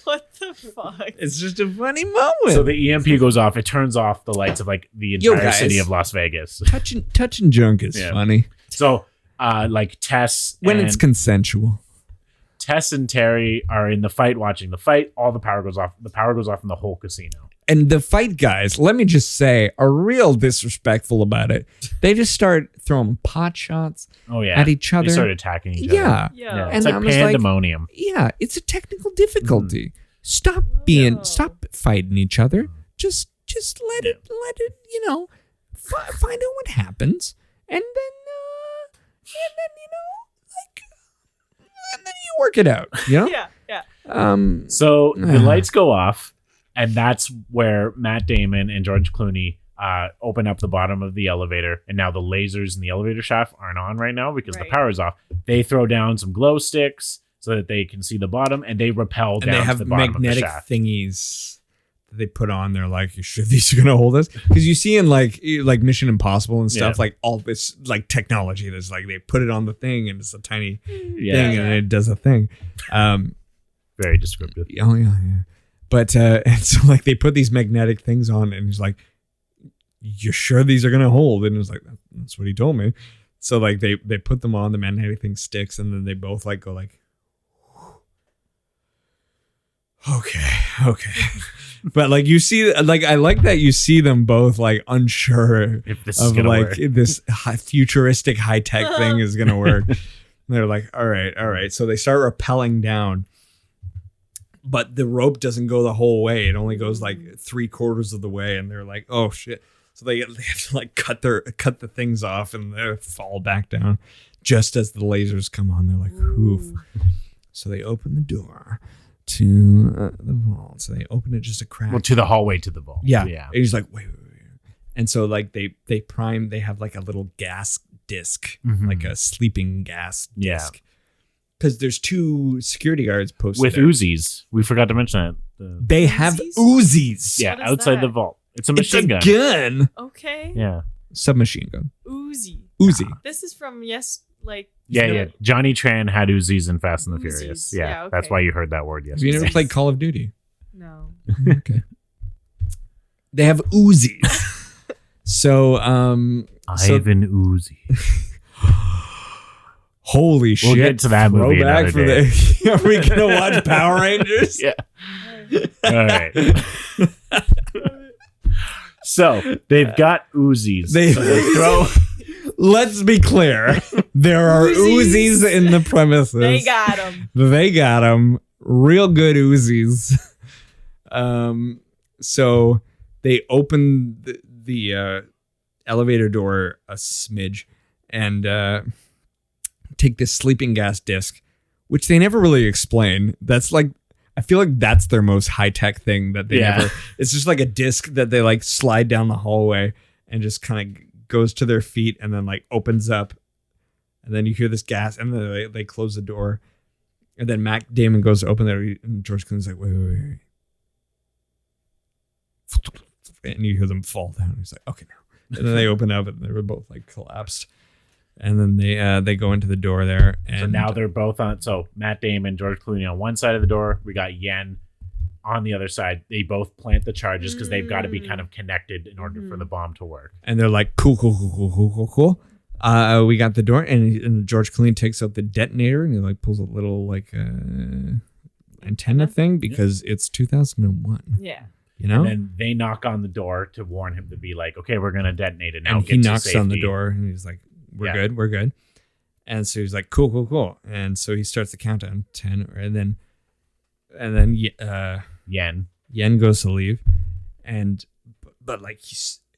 What the fuck? It's just a funny moment. So the EMP goes off. It turns off the lights of like the entire city of Las Vegas. Touching junk is funny. So like Tess when it's consensual. Tess and Terry are in the fight, watching the fight. All the power goes off. The power goes off in the whole casino. And the fight guys, let me just say, are real disrespectful about it. They just start throwing pot shots at each other. They start attacking each other. Yeah. It's like pandemonium. It's a technical difficulty. Stop fighting each other. Just let it, find out what happens. And then you work it out, Yeah. So the lights go off, and that's where Matt Damon and George Clooney open up the bottom of the elevator, and now the lasers in the elevator shaft aren't on right now because the power is off. They throw down some glow sticks so that they can see the bottom, and they rappel down to the bottom of the shaft. They have magnetic thingies that they put on. They're like, "You sure these are gonna hold us?" Because you see in like Mission Impossible and stuff, like all this like technology that's like they put it on the thing, and it's a tiny thing, and it does a thing. Very descriptive. Oh yeah. But and so like they put these magnetic things on, and he's like, "You're sure these are gonna hold?" And it was like, "That's what he told me." So like they put them on, the magnetic thing sticks, and then they both like go like, okay. But like you see, like I like that you see them both like unsure if this is gonna work. This futuristic high tech thing is gonna work. And they're like, all right. So they start rappelling down, but the rope doesn't go the whole way. It only goes like 3/4 of the way, and they're like, oh shit. So they have to like cut the things off, and they fall back down just as the lasers come on. They're like, oof. So they open the door to the vault. So they open it just a crack. Well, to the hallway to the vault. Yeah. And he's like, wait. And so like they have like a little gas disc, like a sleeping gas disc. Yeah. Because there's 2 security guards posted with there. Uzis. We forgot to mention that. They have Uzis. Yeah, outside the vault. It's a machine gun. Gun. Okay. Yeah. Submachine gun. Uzi. This is from Yeah. Johnny Tran had Uzis in Fast and the Furious. Yeah, that's why you heard that word yesterday. Have you never played Call of Duty? No. Okay. They have Uzis. So, Ivan Uzi. Holy shit. We'll get to that movie another day. Are we going to watch Power Rangers? Yeah. All right. So, they've got Uzis. They throw... Let's be clear. There are Uzis in the premises. They got them. Real good Uzis. So they open the elevator door a smidge and take this sleeping gas disc, which they never really explain. That's like, I feel like that's their most high-tech thing that they never... It's just like a disc that they like slide down the hallway and just kind of goes to their feet and then like opens up, and then you hear this gas, and then they close the door, And then Matt Damon goes to open it, and George Clooney's like, wait. And you hear them fall down. He's like, okay, now. And then they open up, and they were both like collapsed. And then they go into the door there. And so now they're both on. So Matt Damon, George Clooney on one side of the door. We got Yen on the other side. They both plant the charges because they've got to be kind of connected in order for the bomb to work. And they're like, cool. We got the door, and George Clooney takes out the detonator, and he like pulls a little like antenna thing because it's 2001. Yeah. You know? And then they knock on the door to warn him to be like, okay, we're going to detonate it now. And he knocks on the door, and he's like, we're good. And so he's like, cool. And so he starts the countdown, 10, and then Yen goes to leave, but like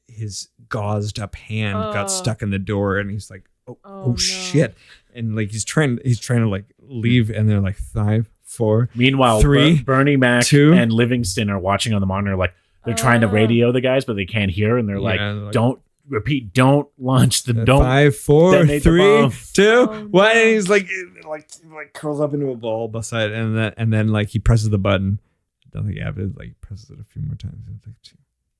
his gauzed up hand got stuck in the door, and he's like, oh no. Shit, and like he's trying to like leave, and they're like 5, 4. Meanwhile, 3, Bernie Mac 2, and Livingston are watching on the monitor, like they're trying to radio the guys, but they can't hear, and they're like, don't launch the don't 5, 4, 3, 2, 1, and he's like curls up into a ball beside, and then like he presses the button. Don't think Avid like presses it a few more times. It's like,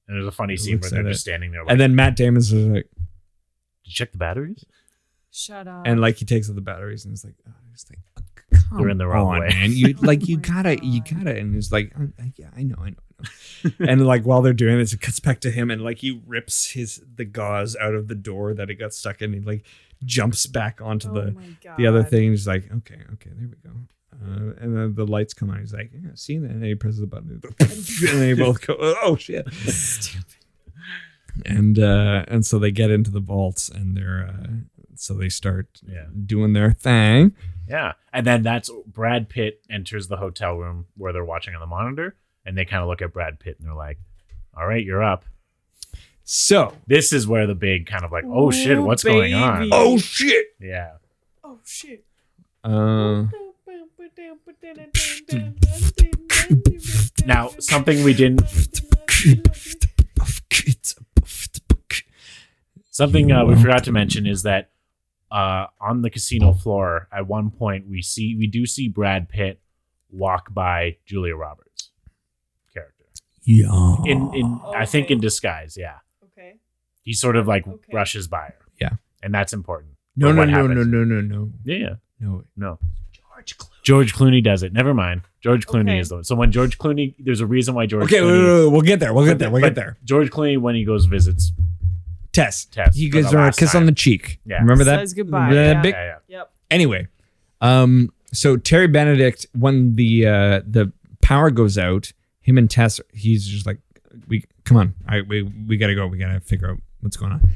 and there's a funny scene where they're just standing there, like, and then Matt Damon's just like, did you check the batteries? Shut up. And like he takes out the batteries, and he's like, they're in the wrong way, man. You like you gotta, and he's like, yeah, I know. And like while they're doing this, it cuts back to him, and like he rips the gauze out of the door that it got stuck in. He like jumps back onto the other thing, and he's like, okay, there we go. And then the lights come on. He's like, yeah, see that? And then he presses the button, and they both go, oh shit. Stupid. And so they get into the vaults, and so they start doing their thing. Yeah, and then that's Brad Pitt enters the hotel room where they're watching on the monitor, and they kind of look at Brad Pitt and they're like, all right, you're up. So this is where the big kind of like, oh shit, what's going on? Oh shit. Yeah. Oh shit. Now, something we didn't... Something we forgot to mention is that on the casino floor, at one point, we do see Brad Pitt walk by Julia Roberts' character. Yeah. I think in disguise, yeah. Okay. He sort of like brushes by her. Yeah. And that's important. No. Yeah. No. George Clooney does it. Never mind. George Clooney is the one. So when George Clooney, there's a reason why George Clooney... Wait, we'll get there. We'll get there. George Clooney, when he goes visits... Tess. He gives her a kiss on the cheek. Yeah. Remember that? Says goodbye. Yeah. Yep. Anyway, so Terry Benedict, when the power goes out, him and Tess, he's just like, we gotta go. We gotta figure out what's going on.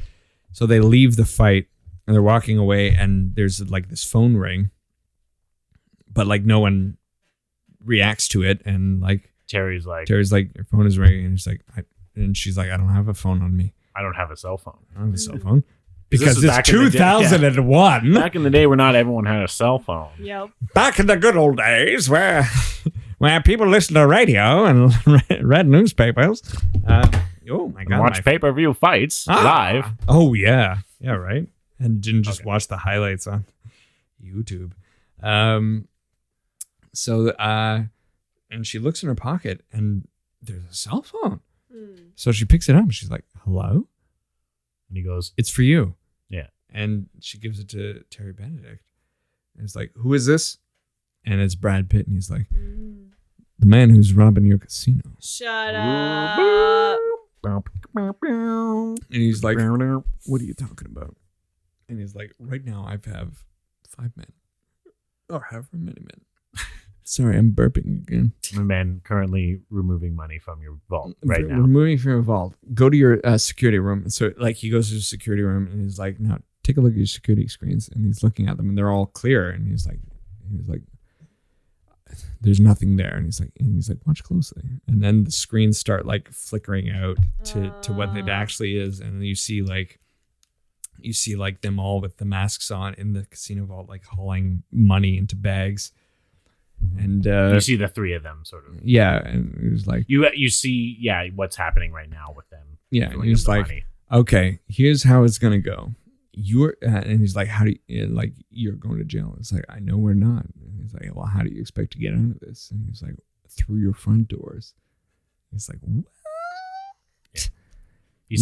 So they leave the fight, and they're walking away, and there's like this phone ring, but like no one reacts to it, and like Terry's like, your phone is ringing, and he's like, and she's like, I don't have a phone on me. I don't have a cell phone. I don't have a cell phone. Because it's 2001. Yeah. Back in the day where not everyone had a cell phone. Yep. Back in the good old days where people listened to radio and read newspapers. Oh my God. Watch pay-per-view fights live. Oh yeah. Yeah, right. And didn't just watch the highlights on YouTube. And she looks in her pocket and there's a cell phone. So she picks it up and she's like, hello? And he goes, it's for you. Yeah. And she gives it to Terry Benedict. And it's like, who is this? And it's Brad Pitt. And he's like, the man who's robbing your casino. Shut up. And he's like, what are you talking about? And he's like, right now I have 5 men. Or however many men. Sorry, I'm burping again. The man currently removing money from your vault right now. Removing from your vault. Go to your security room. So like he goes to the security room and he's like, now take a look at your security screens. And he's looking at them and they're all clear. And he's like, there's nothing there. And he's like, watch closely. And then the screens start like flickering out to what it actually is. And you see like them all with the masks on in the casino vault, like hauling money into bags. And you see the 3 of them sort of. Yeah. And it was like, you see, what's happening right now with them. Yeah. And he's like, money. Okay, here's how it's going to go. And he's like, how do you, like, you're going to jail. It's like, I know we're not. And He's like, well, how do you expect to get out of this? And he's like, through your front doors. He's like, what? Yeah.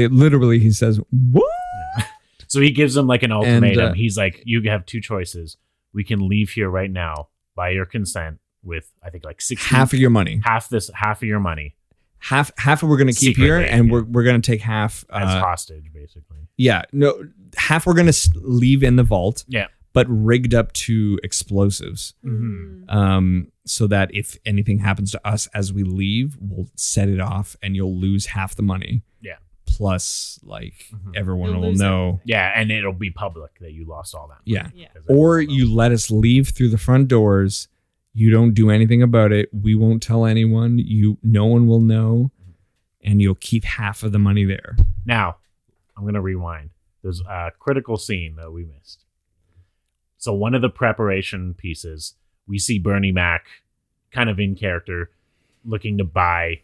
Literally, he says, what? Yeah. So he gives them like an ultimatum. And, he's like, you have two choices. We can leave here right now by your consent with, I think, like 60, half of your money. Half of your money. Half of we're going to keep here, and we're going to take half as hostage, basically. Yeah, no, half we're going to leave in the vault. Yeah, but rigged up to explosives, so that if anything happens to us as we leave, we'll set it off, and you'll lose half the money. Yeah, plus like everyone will know. Yeah, and it'll be public that you lost all that money. Yeah, or you let us leave through the front doors. You don't do anything about it. We won't tell anyone. No one will know, and you'll keep half of the money there. Now, I'm going to rewind. There's a critical scene that we missed. So one of the preparation pieces, we see Bernie Mac kind of in character looking to buy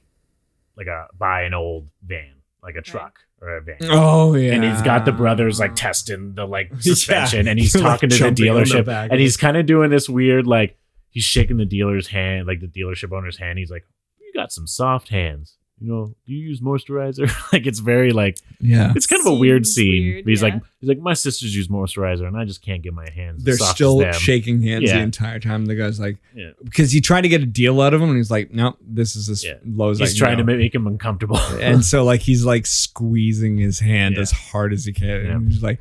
an old van, like a truck or a van. Oh, yeah. And he's got the brothers like testing the like suspension and he's talking to the dealership and he's kind of doing this weird, like he's shaking the dealer's hand, like the dealership owner's hand. He's like, you got some soft hands. You know, do you use moisturizer? Like it's very like, it's kind of a weird scene. Weird, he's like, my sisters use moisturizer and I just can't get my hands. They're soft still as them. Shaking hands the entire time. The guy's like, because he tried to get a deal out of him and he's like, no, this is as low as he's trying to make him uncomfortable. And so like, he's like squeezing his hand as hard as he can. And he's like,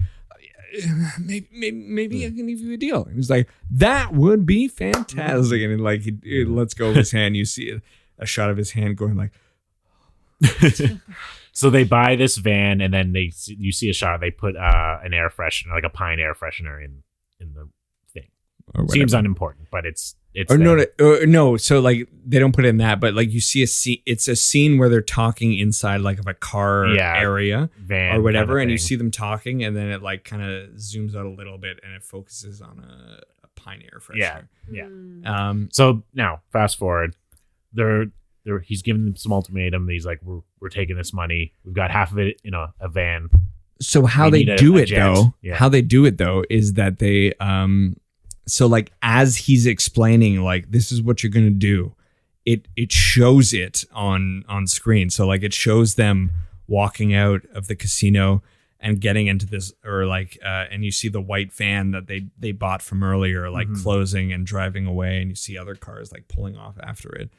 maybe I can give you a deal. And he's like, that would be fantastic. And like, he lets go of his hand. You see a shot of his hand going like, so they buy this van and then you see a shot. They put an air freshener, like a pine air freshener in the thing. Seems unimportant, but it's no. So like they don't put it in that, but like you see a scene. It's a scene where they're talking inside like of a car area van or whatever, kind of and you see them talking, and then it like kind of zooms out a little bit and it focuses on a pine air freshener. Yeah. So now fast forward, he's giving them some ultimatum. He's like, we're taking this money. We've got half of it in a van. So how they do it though is that they so like as he's explaining like this is what you're gonna do, it shows it on screen. So like it shows them walking out of the casino and getting into this, or like and you see the white van that they bought from earlier like closing and driving away, and you see other cars like pulling off after it.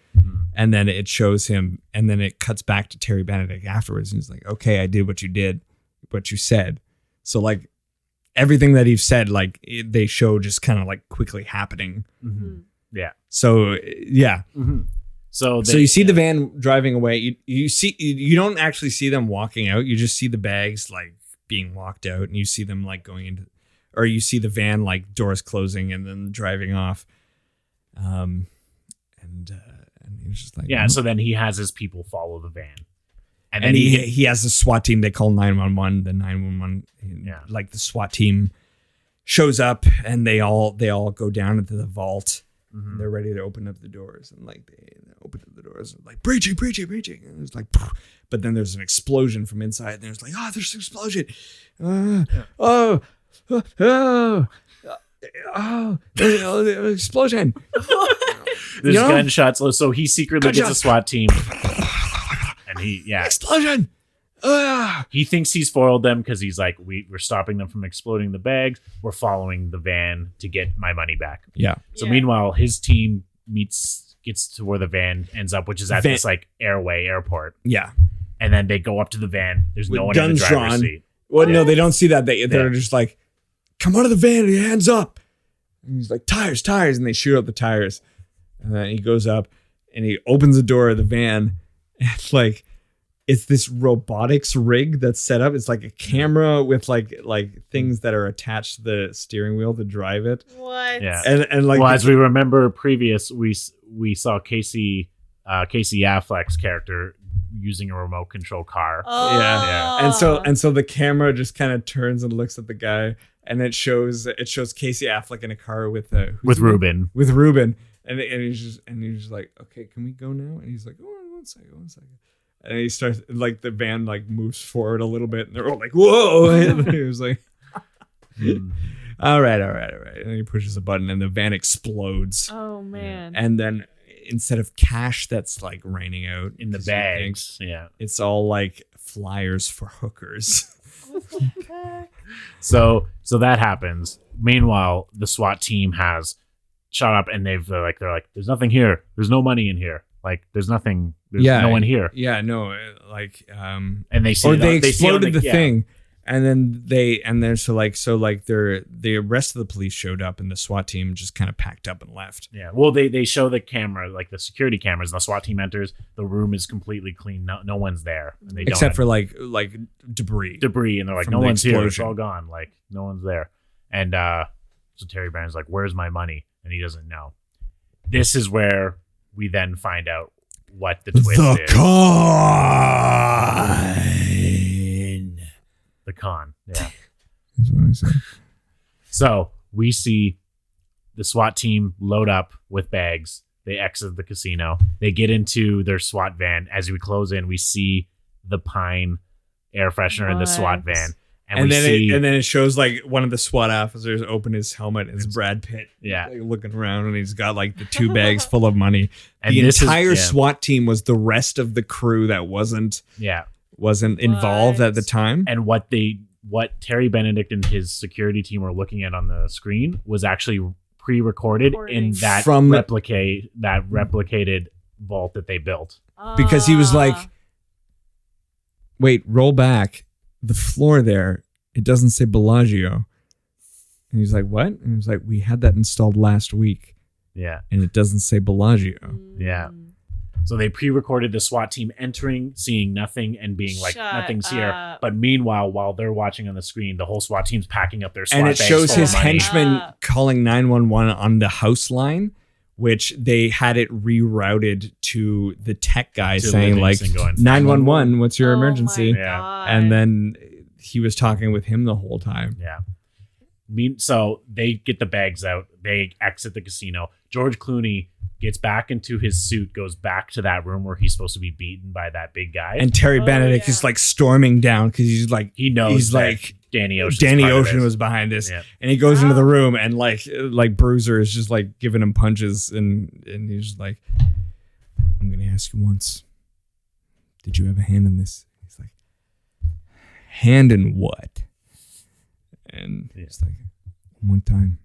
And then it shows him, and then it cuts back to Terry Benedict afterwards, and he's like, okay, I did what you said. So like everything that he said, like they show just kind of like quickly happening. Yeah. So yeah. So you see the van driving away. You don't actually see them walking out. You just see the bags like being walked out, and you see them like going into, or you see the van like doors closing and then driving off. And he's just like, So then he has his people follow the van, and then he has a SWAT team. They call 911. The 911, like the SWAT team shows up, and they all go down into the vault. They're ready to open up the doors, and like they open up the doors, and like breaching, and it's like, but then there's an explosion from inside, and there's like, there's an explosion, explosion. There's gunshots, so he secretly gets a SWAT team, and explosion. He thinks he's foiled them because he's like, we're stopping them from exploding the bags. We're following the van to get my money back. Yeah. So meanwhile, his team gets to where the van ends up, which is at this like airport. Yeah. And then they go up to the van. There's no one in the driver's seat. Well, no, they don't see that. They're just like, come out of the van, hands up. And he's like, tires. And they shoot up the tires. And then he goes up and he opens the door of the van. And like, it's this robotics rig that's set up. It's like a camera with like things that are attached to the steering wheel to drive it. What? Yeah. And like, as we remember previous, we saw Casey Affleck's character using a remote control car. Oh. Yeah. And so the camera just kind of turns and looks at the guy, and it shows Casey Affleck in a car with Ruben. With Ruben. And he's just like, okay, can we go now? And he's like, one second. And he starts, like, the van, like, moves forward a little bit, and they're all like, whoa! And he was like, All right. And he pushes a button and the van explodes. Oh man. And then instead of cash that's like raining out in the bags, it's all like flyers for hookers. So that happens. Meanwhile, the SWAT team has shot up and they're like, there's nothing here. There's no money in here. Like there's nothing. There's no one here. Yeah, no. Like and they see or they exploded the thing. And then the rest of the police showed up and the SWAT team just kind of packed up and left. Yeah. Well, they show the camera, like the security cameras. And the SWAT team enters. The room is completely clean. No one's there. And they except for like debris. And they're like, no one's here. It's all gone. Like no one's there. And so Terry Barron's like, where's my money? And he doesn't know. This is where we then find out what the twist is. The con. Yeah. That's what I said. So we see the SWAT team load up with bags. They exit the casino. They get into their SWAT van. As we close in, we see the pine air freshener in the SWAT van. And then it shows like one of the SWAT officers open his helmet and it's Brad Pitt. Yeah. Like, looking around and he's got like the 2 bags full of money. And the entire SWAT team was the rest of the crew that wasn't involved at the time. And what Terry Benedict and his security team were looking at on the screen was actually pre-recorded in that replicated vault that they built. Because he was like, wait, roll back. The floor there, it doesn't say Bellagio. And he's like, what? And he was like, we had that installed last week. Yeah. And it doesn't say Bellagio. Yeah. So they pre-recorded the SWAT team entering, seeing nothing, and being like, nothing's here. But meanwhile, while they're watching on the screen, the whole SWAT team's packing up their SWAT bags. And it shows his henchman calling 911 on the house line, which they had it rerouted to the tech guy saying like, 911, what's your emergency? Yeah. And then he was talking with him the whole time. Yeah. So they get the bags out. They exit the casino. George Clooney gets back into his suit, goes back to that room where he's supposed to be beaten by that big guy. And Terry Benedict is like storming down because he's like, he knows he's like Danny Ocean was behind this. Yeah. And he goes into the room and like Bruiser is just like giving him punches and he's just like, I'm going to ask you once, did you have a hand in this? He's like, hand in what? And he's like, one time,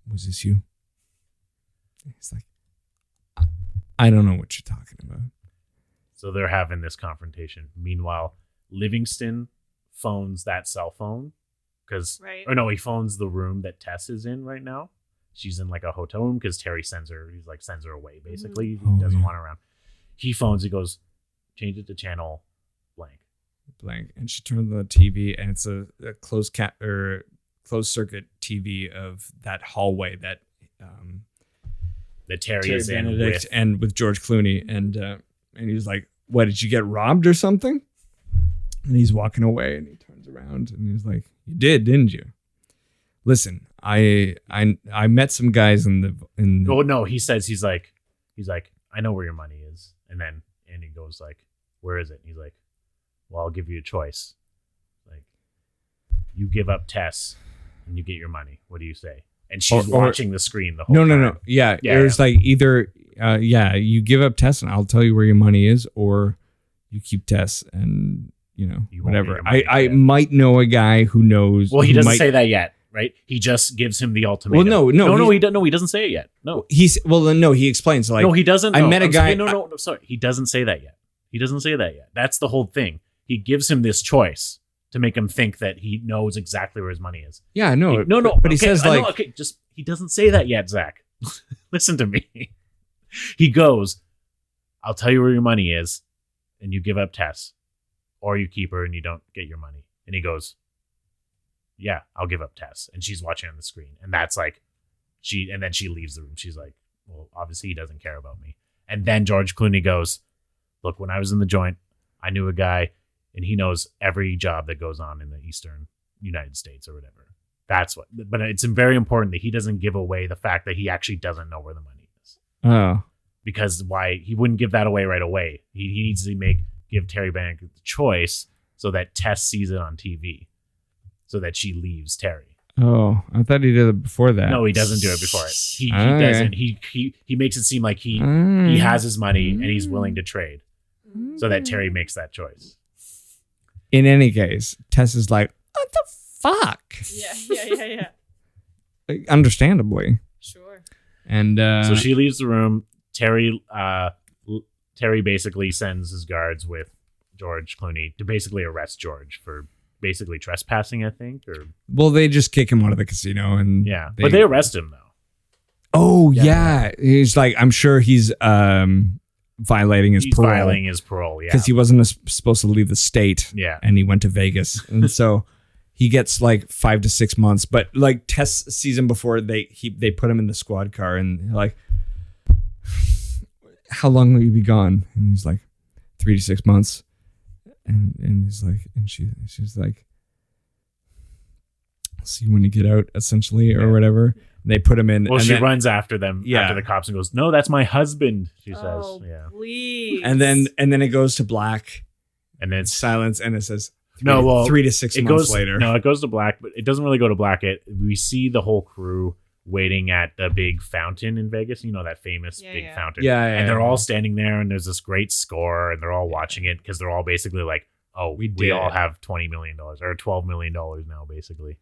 was this you? He's like, I don't know what you're talking about. So they're having this confrontation. Meanwhile, Livingston phones that cell phone he phones the room that Tess is in right now. She's in like a hotel room because Terry sends her away basically. He doesn't want her around. He phones, he goes, change it to channel blank. And she turns on the TV and it's a closed circuit TV of that hallway that Terry is Benedict and with George Clooney and he's like, what, did you get robbed or something? And he's walking away and he turns around and he's like, you did, didn't you? Listen, I met some guys oh no, he says he's like I know where your money is. And then Andy goes like, where is it? And he's like, well, I'll give you a choice. Like, you give up Tess and you get your money. What do you say? And she's watching the screen the whole time. No. Yeah. There's like either, you give up Tess and I'll tell you where your money is, or you keep Tess and, whatever. I might know a guy who knows. Well, he doesn't say that yet, right? He just gives him the ultimatum. Well, he doesn't say it yet. No. He explains. Like, no, he doesn't. I met a guy. No, sorry. He doesn't say that yet. That's the whole thing. He gives him this choice to make him think that he knows exactly where his money is. Yeah, no. But he says like, he doesn't say that yet, Zach. Listen to me. He goes, I'll tell you where your money is, and you give up Tess, or you keep her and you don't get your money. And he goes, yeah, I'll give up Tess. And she's watching on the screen. And that's like, and then she leaves the room. She's like, well, obviously he doesn't care about me. And then George Clooney goes, look, when I was in the joint, I knew a guy and he knows every job that goes on in the Eastern United States or whatever. But it's very important that he doesn't give away the fact that he actually doesn't know where the money is. Oh. Because he wouldn't give that away right away. He needs to give Terry Benedict the choice so that Tess sees it on TV, so that she leaves Terry. Oh, I thought he did it before that. No, he doesn't do it before it. He doesn't. He makes it seem like he has his money and he's willing to trade, so that Terry makes that choice. In any case, Tess is like, what the fuck? Yeah. Understandably. Sure. And so she leaves the room. Terry basically sends his guards with George Clooney to basically arrest George for basically trespassing, I think. Well, they just kick him out of the casino, and but they arrest him though. Oh yeah. He's like, I'm sure he's violating his parole. Violating his parole, because he wasn't supposed to leave the state. Yeah, and he went to Vegas, and so he gets like 5 to 6 months. But like Tess sees him before they put him in the squad car, and like, how long will you be gone? And he's like, 3 to 6 months. And he's like, and she's like, see when you get out, essentially, or whatever. They put him in. Well, she runs after them, after the cops, and goes, "No, that's my husband." She says, "Yeah, please." And then it goes to black, and then it's silence, and it says, 3 to 6 months later. No, it goes to black, but it doesn't really go to black. We see the whole crew waiting at the big fountain in Vegas. You know, that famous big fountain. And they're all standing there, and there's this great score, and they're all watching it because they're all basically like, "Oh, we all have $20 million or $12 million now, basically,"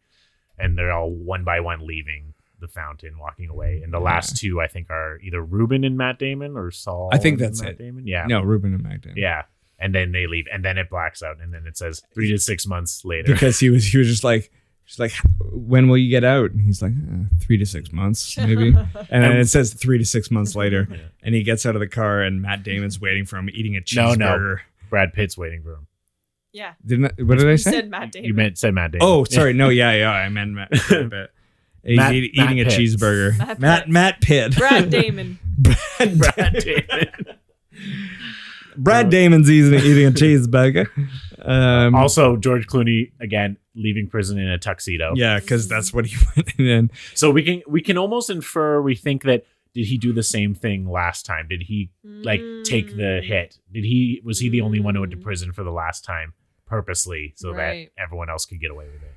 and they're all one by one leaving the fountain, walking away. And the last two, I think, are either Ruben and Matt Damon or Saul. I think that's Matt it. Damon. Yeah, no, Ruben and Matt Damon. Yeah, and then they leave, and then it blacks out, and then it says 3 to 6 months later because he was just like. She's like, when will you get out? And he's like, 3 to 6 months, maybe. And then it says 3 to 6 months later. Yeah. And he gets out of the car, and Matt Damon's waiting for him, eating a cheeseburger. No. Brad Pitt's waiting for him. Yeah. What did I say? You said Matt Damon. You said Matt Damon. Oh, sorry. No, I meant Matt Pitt. He's eating a cheeseburger. Matt Pitt. Brad Damon. Brad Damon. Brad Damon's eating a cheeseburger. Also, George Clooney, again, leaving prison in a tuxedo. Yeah, because that's what he went in. So we can almost infer, we think that, did he do the same thing last time? Did he like take the hit? Was he the only one who went to prison for the last time purposely so that everyone else could get away with it?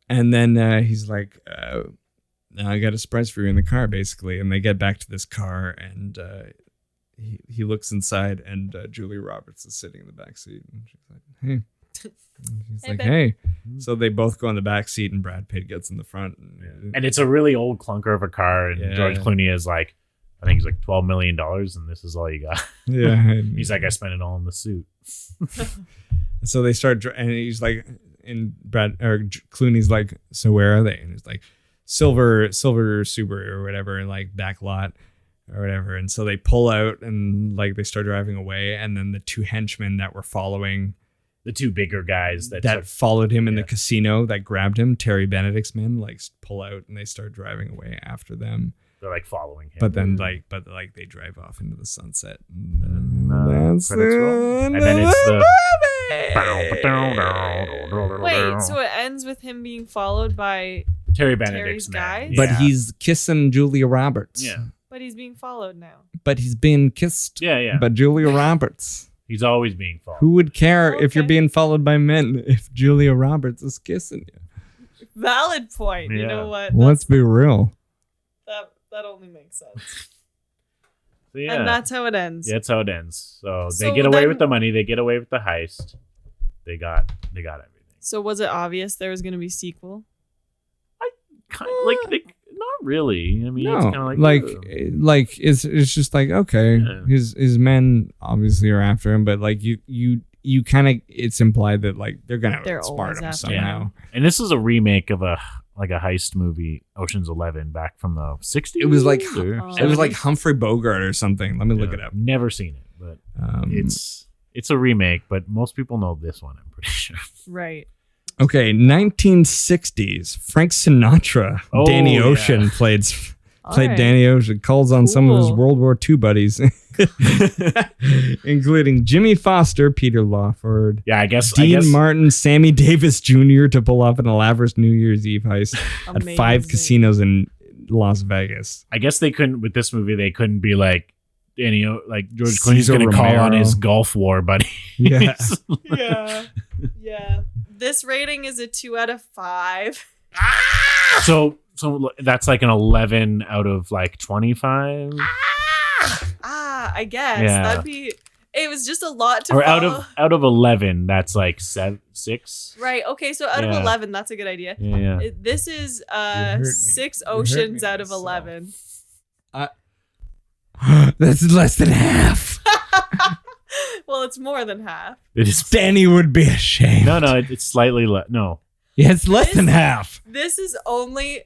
And then he's like, I got a surprise for you in the car, basically. And they get back to this car, and he looks inside, and Julia Roberts is sitting in the back seat, and she's like, "Hey." And he's like, "Hey." So they both go in the back seat, and Brad Pitt gets in the front. And it's a really old clunker of a car, and George Clooney is like, I think he's like $12 million, and this is all you got. Yeah. He's like, I spent it all in the suit. So they start, and he's like, and Clooney's like, "So where are they?" And he's like, silver Subaru or whatever, like back lot or whatever. And so they pull out, and like they start driving away, and then the two henchmen that were following, the two bigger guys that followed him in the casino, that grabbed him, Terry Benedict's men, like pull out, and they start driving away after them. They're like following him. But then they drive off into the sunset. And that's it. And then it's the Wait, so it ends with him being followed by Terry Benedict's guys? But he's kissing Julia Roberts. Yeah. But he's being followed now. But he's being kissed by Julia Roberts. He's always being followed. Who would care if you're being followed by men if Julia Roberts is kissing you? Valid point. Yeah. You know what? Let's be real. That only makes sense. So, yeah. And that's how it ends. Yeah, that's how it ends. So they get away with the money. They get away with the heist. They got everything. So was it obvious there was going to be sequel? Not really. I mean, no, it's kind of like it's just like, okay, his men obviously are after him, but like you kind of, it's implied that like they're gonna outsmart him somehow. Yeah. And this is a remake of a heist movie, Ocean's 11, back from the 60s. It was like Humphrey Bogart or something. Let me look it up. Never seen it, but it's a remake. But most people know this one, I'm pretty sure. Right. Okay, 1960s. Frank Sinatra, Danny Ocean played Danny Ocean. Calls on some of his World War II buddies, including Jimmy Foster, Peter Lawford, Dean Martin, Sammy Davis Jr. to pull off an elaborate New Year's Eve heist at 5 casinos in Las Vegas. I guess they couldn't, with this movie, they couldn't be like, like George Clooney's going to call on his Gulf War buddy. Yeah. Yeah. This rating is a 2 out of 5. So that's like an 11 out of like 25. I guess Yeah. that'd be. It was just a lot to Or follow. out of 11, that's like 6. Right. Okay. So out of Yeah. 11, that's a good idea. Yeah. This is hurt me. 6 You hurt oceans me out of myself. 11. That's less than half. Well, it's more than half. It is. Danny would be ashamed. No, it's slightly less. No. Yeah, it's less than half. This is only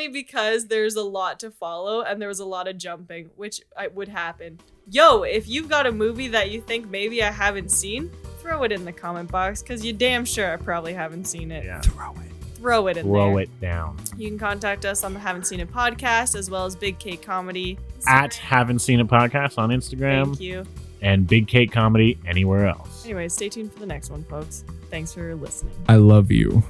because there's a lot to follow and there was a lot of jumping, which would happen. Yo, if you've got a movie that you think maybe I haven't seen, throw it in the comment box because you damn sure I probably haven't seen it. Yeah. Throw it in Throw there. it down. You can contact us on the Haven't Seen It podcast as well as Big Cake Comedy. At Haven't Seen It Podcast on Instagram. Thank you. And Big Cake Comedy anywhere else. Anyway, stay tuned for the next one, folks. Thanks for listening. I love you.